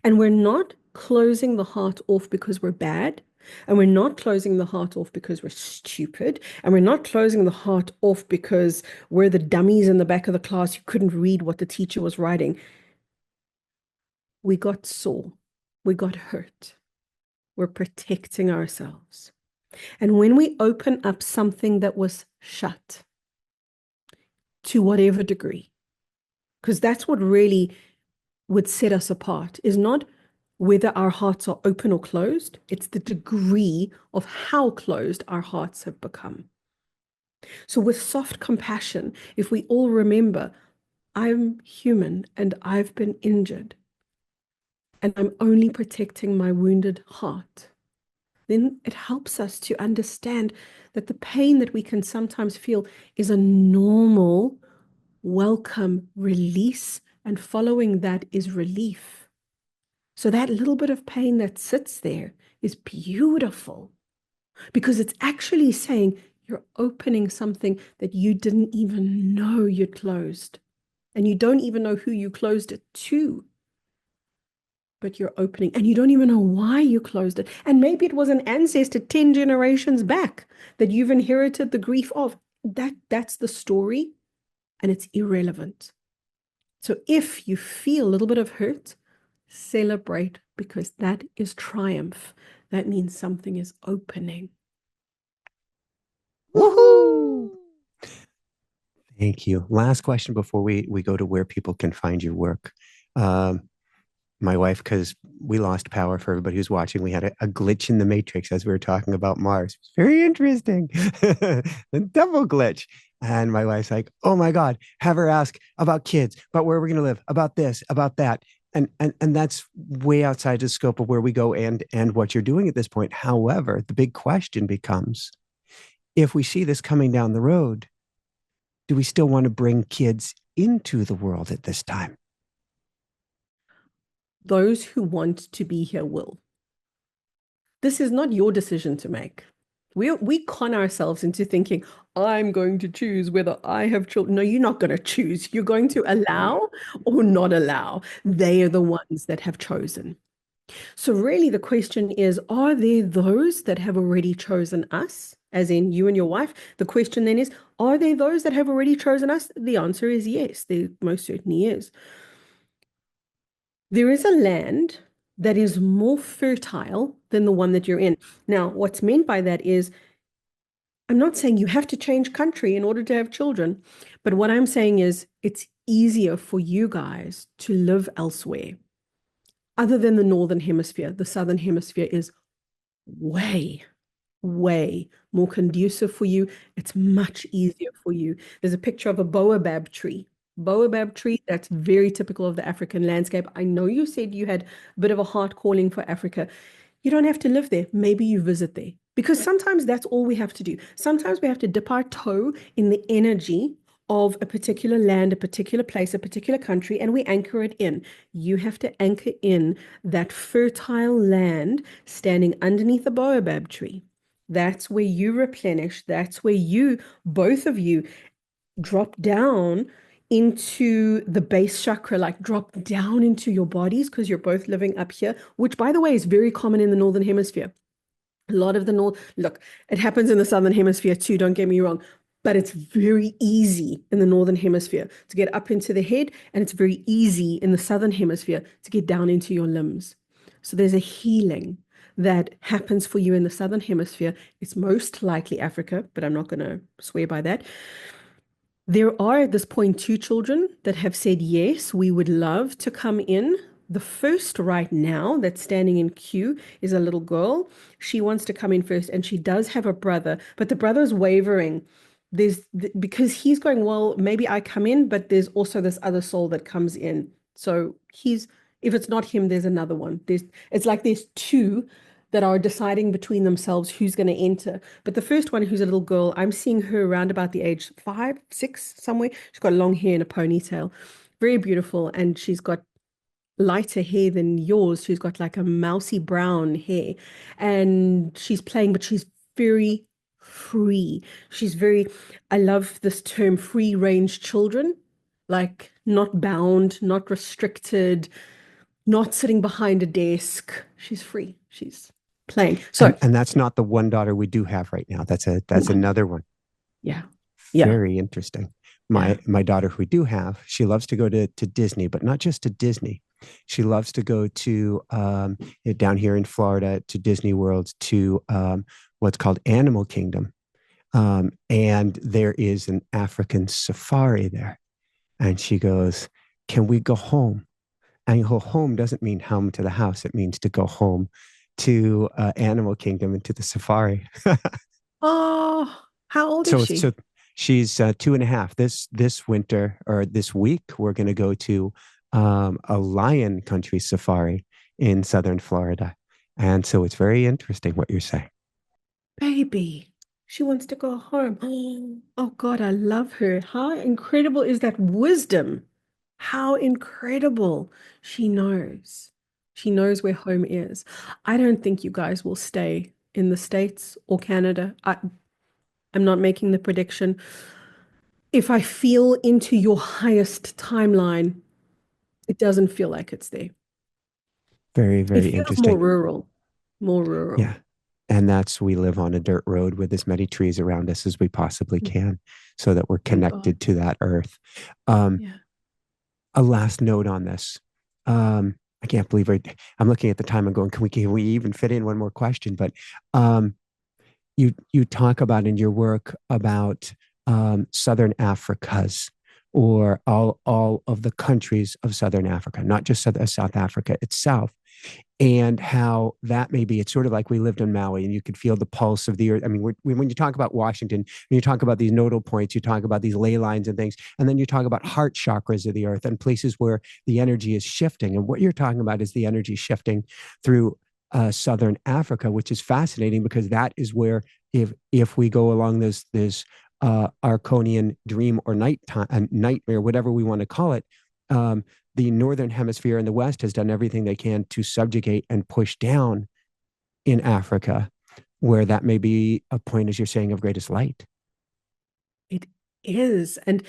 And we're not closing the heart off because we're bad. And we're not closing the heart off because we're stupid. And we're not closing the heart off because we're the dummies in the back of the class who couldn't read what the teacher was writing. We got sore. We got hurt. We're protecting ourselves. And when we open up something that was shut, to whatever degree, because that's what really would set us apart is not whether our hearts are open or closed, it's the degree of how closed our hearts have become. So, with soft compassion, if we all remember, I'm human and I've been injured, and I'm only protecting my wounded heart, then it helps us to understand that the pain that we can sometimes feel is a normal, welcome release, and following that is relief. So that little bit of pain that sits there is beautiful because it's actually saying you're opening something that you didn't even know you'd closed. And you don't even know who you closed it to, but you're opening, and you don't even know why you closed it. And maybe it was an ancestor 10 generations back that you've inherited the grief of. That's the story, and it's irrelevant. So if you feel a little bit of hurt, celebrate, because that is triumph. That means something is opening. Woohoo! Thank you. Last question before we go to where people can find your work. My wife, because we lost power for everybody who's watching, we had a glitch in the matrix as we were talking about Mars. It's very interesting. A double glitch. And my wife's like, oh my God, have her ask about kids, about where we're going to live, about this, about that. And that's way outside the scope of where we go and what you're doing at this point. However, the big question becomes, if we see this coming down the road, do we still want to bring kids into the world at this time? Those who want to be here will. This is not your decision to make. We con ourselves into thinking, I'm going to choose whether I have children. No, you're not going to choose. You're going to allow or not allow. They are the ones that have chosen. So really the question is, are there those that have already chosen us, as in you and your wife? The question then is, are there those that have already chosen us? The answer is yes, there most certainly is. There is a land that is more fertile than the one that you're in. Now, what's meant by that is, I'm not saying you have to change country in order to have children, but what I'm saying is it's easier for you guys to live elsewhere. Other than the Northern Hemisphere, the Southern Hemisphere is way, way more conducive for you. It's much easier for you. There's a picture of a baobab tree. Baobab tree, that's very typical of the African landscape. I know you said you had a bit of a heart calling for Africa. You don't have to live there. Maybe you visit there. Because sometimes that's all we have to do. Sometimes we have to dip our toe in the energy of a particular land, a particular place, a particular country, and we anchor it in. You have to anchor in that fertile land standing underneath the baobab tree. That's where you replenish. That's where you, both of you, drop down into the base chakra, like drop down into your bodies, because you're both living up here, which, by the way, is very common in the Northern Hemisphere. A lot of the look, it happens in the Southern Hemisphere too, don't get me wrong, but it's very easy in the Northern Hemisphere to get up into the head, and it's very easy in the Southern Hemisphere to get down into your limbs. So there's a healing that happens for you in the Southern Hemisphere. It's most likely Africa, but I'm not going to swear by that. There are at this point 2 children that have said, yes, we would love to come in. The first right now that's standing in queue is a little girl. She wants to come in first, and she does have a brother, but the brother's wavering. Because he's going, well, maybe I come in, but there's also this other soul that comes in. So if it's not him, there's another one. It's like there's 2 that are deciding between themselves who's going to enter. But the first one, who's a little girl, I'm seeing her around about the age 5, 6, somewhere. She's got long hair and a ponytail. Very beautiful. And she's got lighter hair than yours. She's got like a mousy brown hair. And she's playing, but she's very free. I love this term, free range children, like not bound, not restricted, not sitting behind a desk. She's free. She's playing. So, and that's not the one daughter we do have right now. That's another one. Yeah. Very interesting. My daughter who we do have, she loves to go to Disney, but not just to Disney. She loves to go to down here in Florida to Disney World, to what's called Animal Kingdom. And there is an African safari there. And she goes, can we go home? And home doesn't mean home to the house. It means to go home to animal kingdom and to the safari. Oh, how old is So she? she's 2.5. This winter or this week, we're going to go to a lion country safari in southern Florida, and so it's very interesting what you're saying. Baby. She wants to go home. Oh God, I love her. How incredible is that wisdom? How incredible. She knows. She knows where home is. I don't think you guys will stay in the States or Canada. I'm not making the prediction. If I feel into your highest timeline, it doesn't feel like it's there. Very, It very feels interesting. more rural, more rural. Yeah. And that's we live on a dirt road with as many trees around us as we possibly can so that we're Thank God. connected to that earth. Um, Yeah. a last note on this. I can't believe I'm looking at the time and going, can we even fit in one more question? But um, you talk about in your work about Southern Africa's or all of the countries of Southern Africa, not just South Africa itself, and how that may be. It's sort of like we lived in Maui and you could feel the pulse of the earth. I mean, when you talk about Washington, when you talk about these nodal points, you talk about these ley lines and things, and then you talk about heart chakras of the earth and places where the energy is shifting. And what you're talking about is the energy shifting through Southern Africa, which is fascinating because that is where if we go along this Arconian dream or nightmare, whatever we want to call it, the northern hemisphere in the West has done everything they can to subjugate and push down in Africa, where that may be a point, as you're saying, of greatest light. It is. And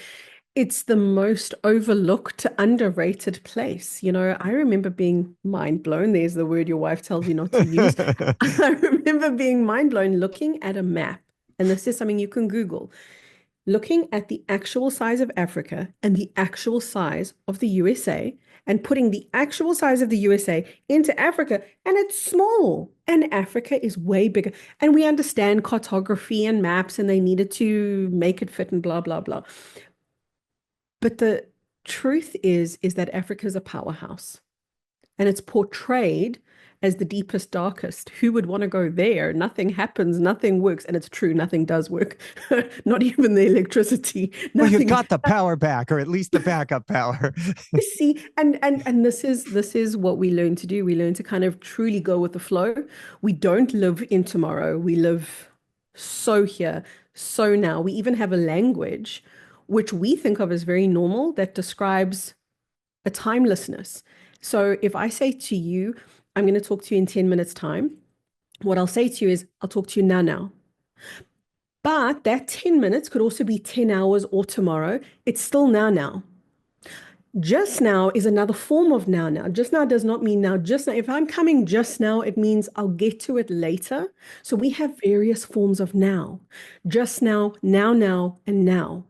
it's the most overlooked, underrated place. I remember being mind blown. There's the word your wife tells you not to use. I remember being mind blown looking at a map. And this is something you can Google. Looking at the actual size of Africa and the actual size of the USA and putting the actual size of the USA into Africa, and it's small. And Africa is way bigger. And we understand cartography and maps, and they needed to make it fit and blah, blah, blah. But the truth is that Africa is a powerhouse and it's portrayed as the deepest, darkest. Who would want to go there? Nothing happens, nothing works. And it's true, nothing does work. Not even the electricity, Well, you've nothing. got the power back, or at least the backup power. You see, and this is what we learn to do. We learn to kind of truly go with the flow. We don't live in tomorrow. We live so here, so now. We even have a language which we think of as very normal that describes a timelessness. So if I say to you, I'm going to talk to you in 10 minutes time, what I'll say to you is, I'll talk to you now. But that 10 minutes could also be 10 hours or tomorrow. It's still now. Just now is another form of now. Just now does not mean now. Just now, if I'm coming just now, it means I'll get to it later. So we have various forms of now. Just now, now, and now.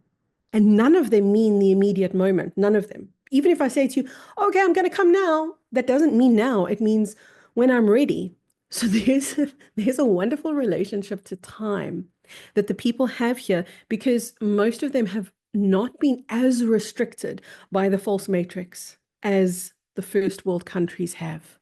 And none of them mean the immediate moment. None of them. Even if I say to you, okay, I'm going to come now, that doesn't mean now. It means when I'm ready. So there's a wonderful relationship to time that the people have here because most of them have not been as restricted by the false matrix as the first world countries have.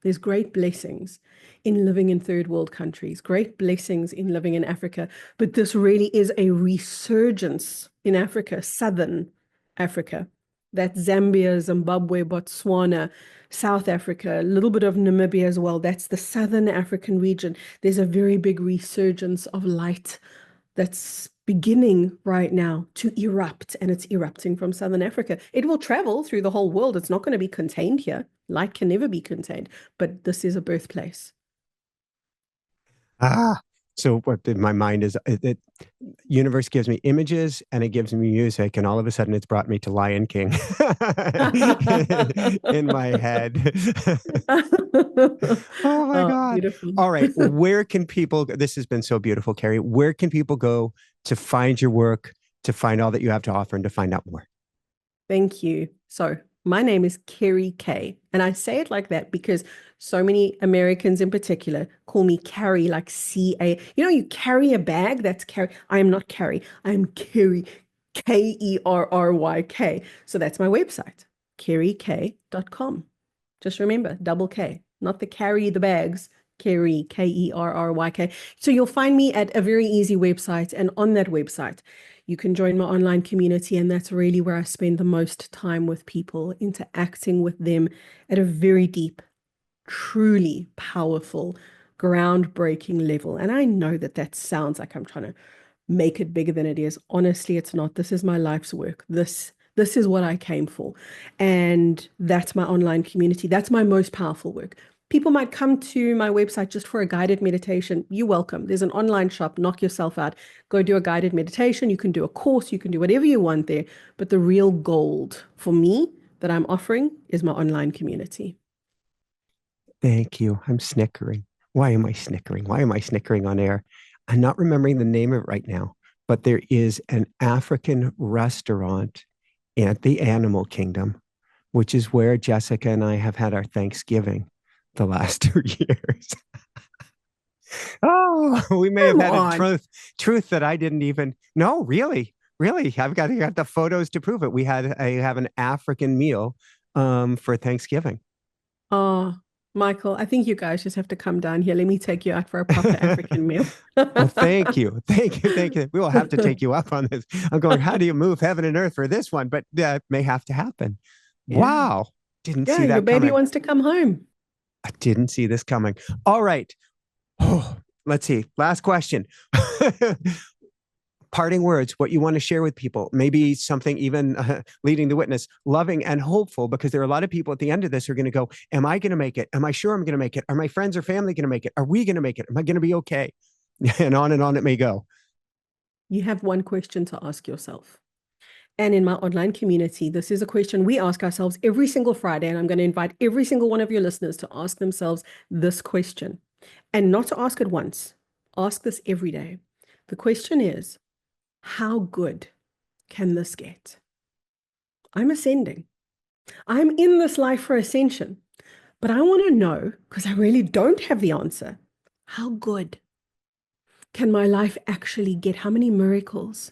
There's great blessings in living in third world countries, great blessings in living in Africa, but this really is a resurgence in Africa, southern Africa. That's Zambia, Zimbabwe, Botswana, South Africa, a little bit of Namibia as well. That's the southern African region. There's a very big resurgence of light that's beginning right now to erupt, and it's erupting from Southern Africa. It will travel through the whole world. It's not going to be contained here. Light can never be contained, but this is a birthplace. Ah, so what my mind is, universe gives me images and it gives me music, and all of a sudden it's brought me to Lion King in my head. Oh my Oh, God. beautiful. All right. Where can people, this has been so beautiful, Kerry. Where can people go to find your work, to find all that you have to offer, and to find out more? Thank you. So, my name is Kerry K, and I say it like that because so many Americans in particular call me Carrie, like C-A. You carry a bag, that's Carrie. I am not Carrie. I am Kerry, Kerryk. So that's my website, kerryk.com. Just remember, double K, not the carry the bags, Kerry, Kerryk. So you'll find me at a very easy website. And on that website, you can join my online community. And that's really where I spend the most time with people, interacting with them at a very deep, truly powerful, groundbreaking level. And I know that that sounds like I'm trying to make it bigger than it is. Honestly, it's not. This is my life's work. This is what I came for. And that's my online community. That's my most powerful work. People might come to my website just for a guided meditation. You're welcome. There's an online shop. Knock yourself out. Go do a guided meditation. You can do a course. You can do whatever you want there. But the real gold for me that I'm offering is my online community. Thank you. I'm snickering. Why am I snickering? Why am I snickering on air? I'm not remembering the name of it right now, but there is an African restaurant at the Animal Kingdom, which is where Jessica and I have had our Thanksgiving the last 2 years. Oh, we may have had a truth that I didn't even know. Really, I've got the photos to prove it. I have an African meal for Thanksgiving. Oh, Michael, I think you guys just have to come down here. Let me take you out for a proper African meal. Well, thank you. We will have to take you up on this. I'm going, how do you move heaven and earth for this one? But that may have to happen. Yeah. Wow. Didn't see that your baby coming. wants to come home. I didn't see this coming. All right. Oh, let's see. Last question. Parting words, what you want to share with people, maybe something even leading the witness, loving and hopeful, because there are a lot of people at the end of this who are going to go, am I going to make it? Am I sure I'm going to make it? Are my friends or family going to make it? Are we going to make it? Am I going to be okay? And on it may go. You have one question to ask yourself. And in my online community, this is a question we ask ourselves every single Friday. And I'm going to invite every single one of your listeners to ask themselves this question, and not to ask it once. Ask this every day. The question is, how good can this get? I'm ascending. I'm in this life for ascension, but I want to know, because I really don't have the answer, how good can my life actually get? How many miracles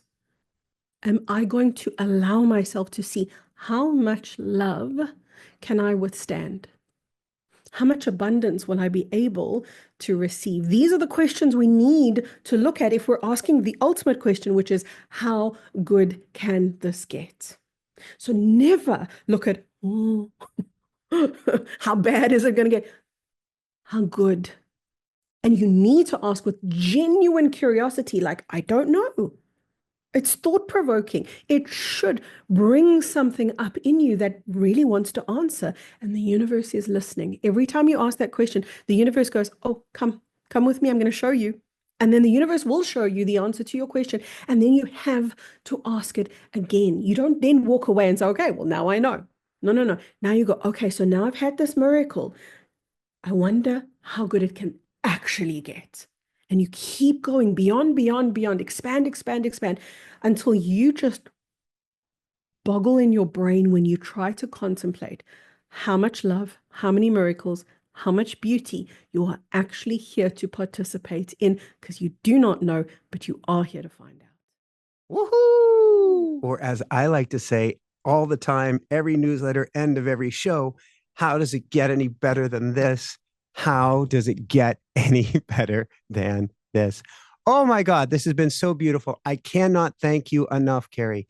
am I going to allow myself to see? How much love can I withstand? How much abundance will I be able to receive? These are the questions we need to look at if we're asking the ultimate question, which is, how good can this get? So never look at, how bad is it going to get? How good? And you need to ask with genuine curiosity, like, I don't know. It's thought-provoking. It should bring something up in you that really wants to answer. And the universe is listening. Every time you ask that question, the universe goes, oh, come with me. I'm going to show you. And then the universe will show you the answer to your question. And then you have to ask it again. You don't then walk away and say, okay, well, now I know. No. Now you go, okay, so now I've had this miracle. I wonder how good it can actually get. And you keep going beyond, expand, until you just boggle in your brain when you try to contemplate how much love, how many miracles, how much beauty you are actually here to participate in, because you do not know, but you are here to find out. Woohoo! Or as I like to say all the time, every newsletter, end of every show, how does it get any better than this? How does it get any better than this? Oh my God, this has been so beautiful. I cannot thank you enough, Kerry.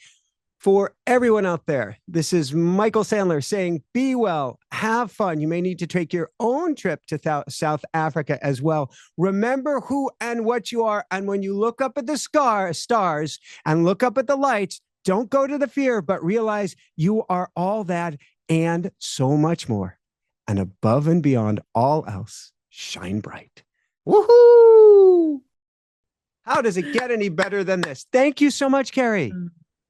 For everyone out there, this is Michael Sandler saying, be well, have fun. You may need to take your own trip to South Africa as well. Remember who and what you are. And when you look up at the stars and look up at the lights, don't go to the fear, but realize you are all that and so much more. And above and beyond all else, shine bright. Woohoo! How does it get any better than this? Thank you so much, Kerry.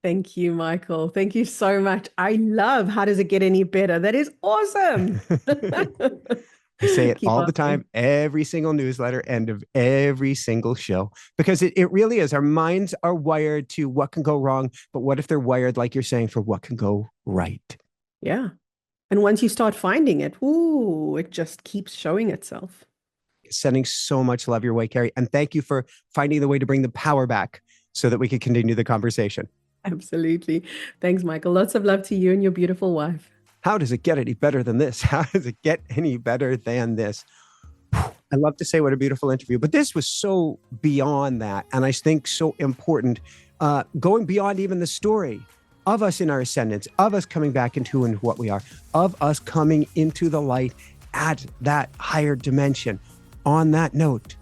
Thank you, Michael. Thank you so much. I love how does it get any better? That is awesome. I say it all the time, every single newsletter, end of every single show, because it really is. Our minds are wired to what can go wrong, but what if they're wired, like you're saying, for what can go right? Yeah. And once you start finding it, ooh, it just keeps showing itself. Sending so much love your way, Kerry. And thank you for finding the way to bring the power back so that we can continue the conversation. Absolutely. Thanks, Michael. Lots of love to you and your beautiful wife. How does it get any better than this? How does it get any better than this? I love to say what a beautiful interview, but this was so beyond that. And I think so important, going beyond even the story of us in our ascendance, of us coming back into and what we are, of us coming into the light at that higher dimension. On that note,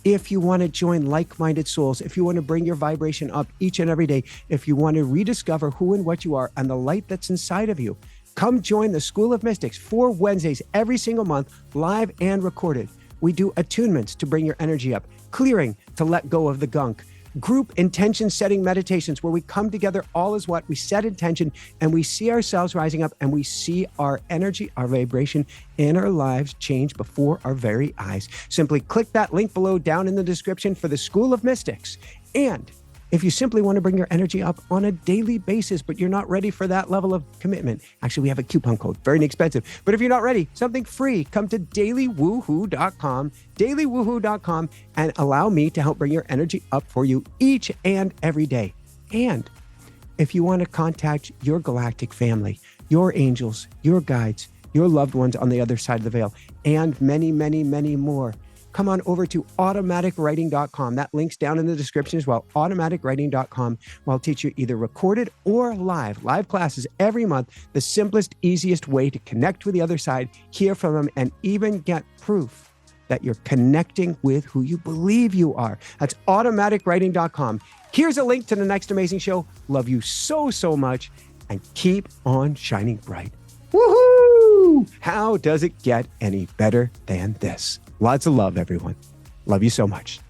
if you want to join like-minded souls, if you want to bring your vibration up each and every day, if you want to rediscover who and what you are and the light that's inside of you, come join the School of Mystics 4 Wednesdays every single month, live and recorded. We do attunements to bring your energy up, clearing to let go of the gunk, group intention setting meditations where we come together all as what we set intention and we see ourselves rising up and we see our energy, our vibration in our lives change before our very eyes. Simply click that link below down in the description for the School of Mystics. And if you simply want to bring your energy up on a daily basis, but you're not ready for that level of commitment, actually, we have a coupon code, very inexpensive. But if you're not ready, something free, come to dailywoohoo.com, dailywoohoo.com, and allow me to help bring your energy up for you each and every day. And if you want to contact your galactic family, your angels, your guides, your loved ones on the other side of the veil, and many, many, many more, come on over to automaticwriting.com. That link's down in the description as well, automaticwriting.com. I'll teach you either recorded or live classes every month, the simplest, easiest way to connect with the other side, hear from them, and even get proof that you're connecting with who you believe you are. That's automaticwriting.com. Here's a link to the next amazing show. Love you so, so much, and keep on shining bright. Woohoo! How does it get any better than this? Lots of love, everyone. Love you so much.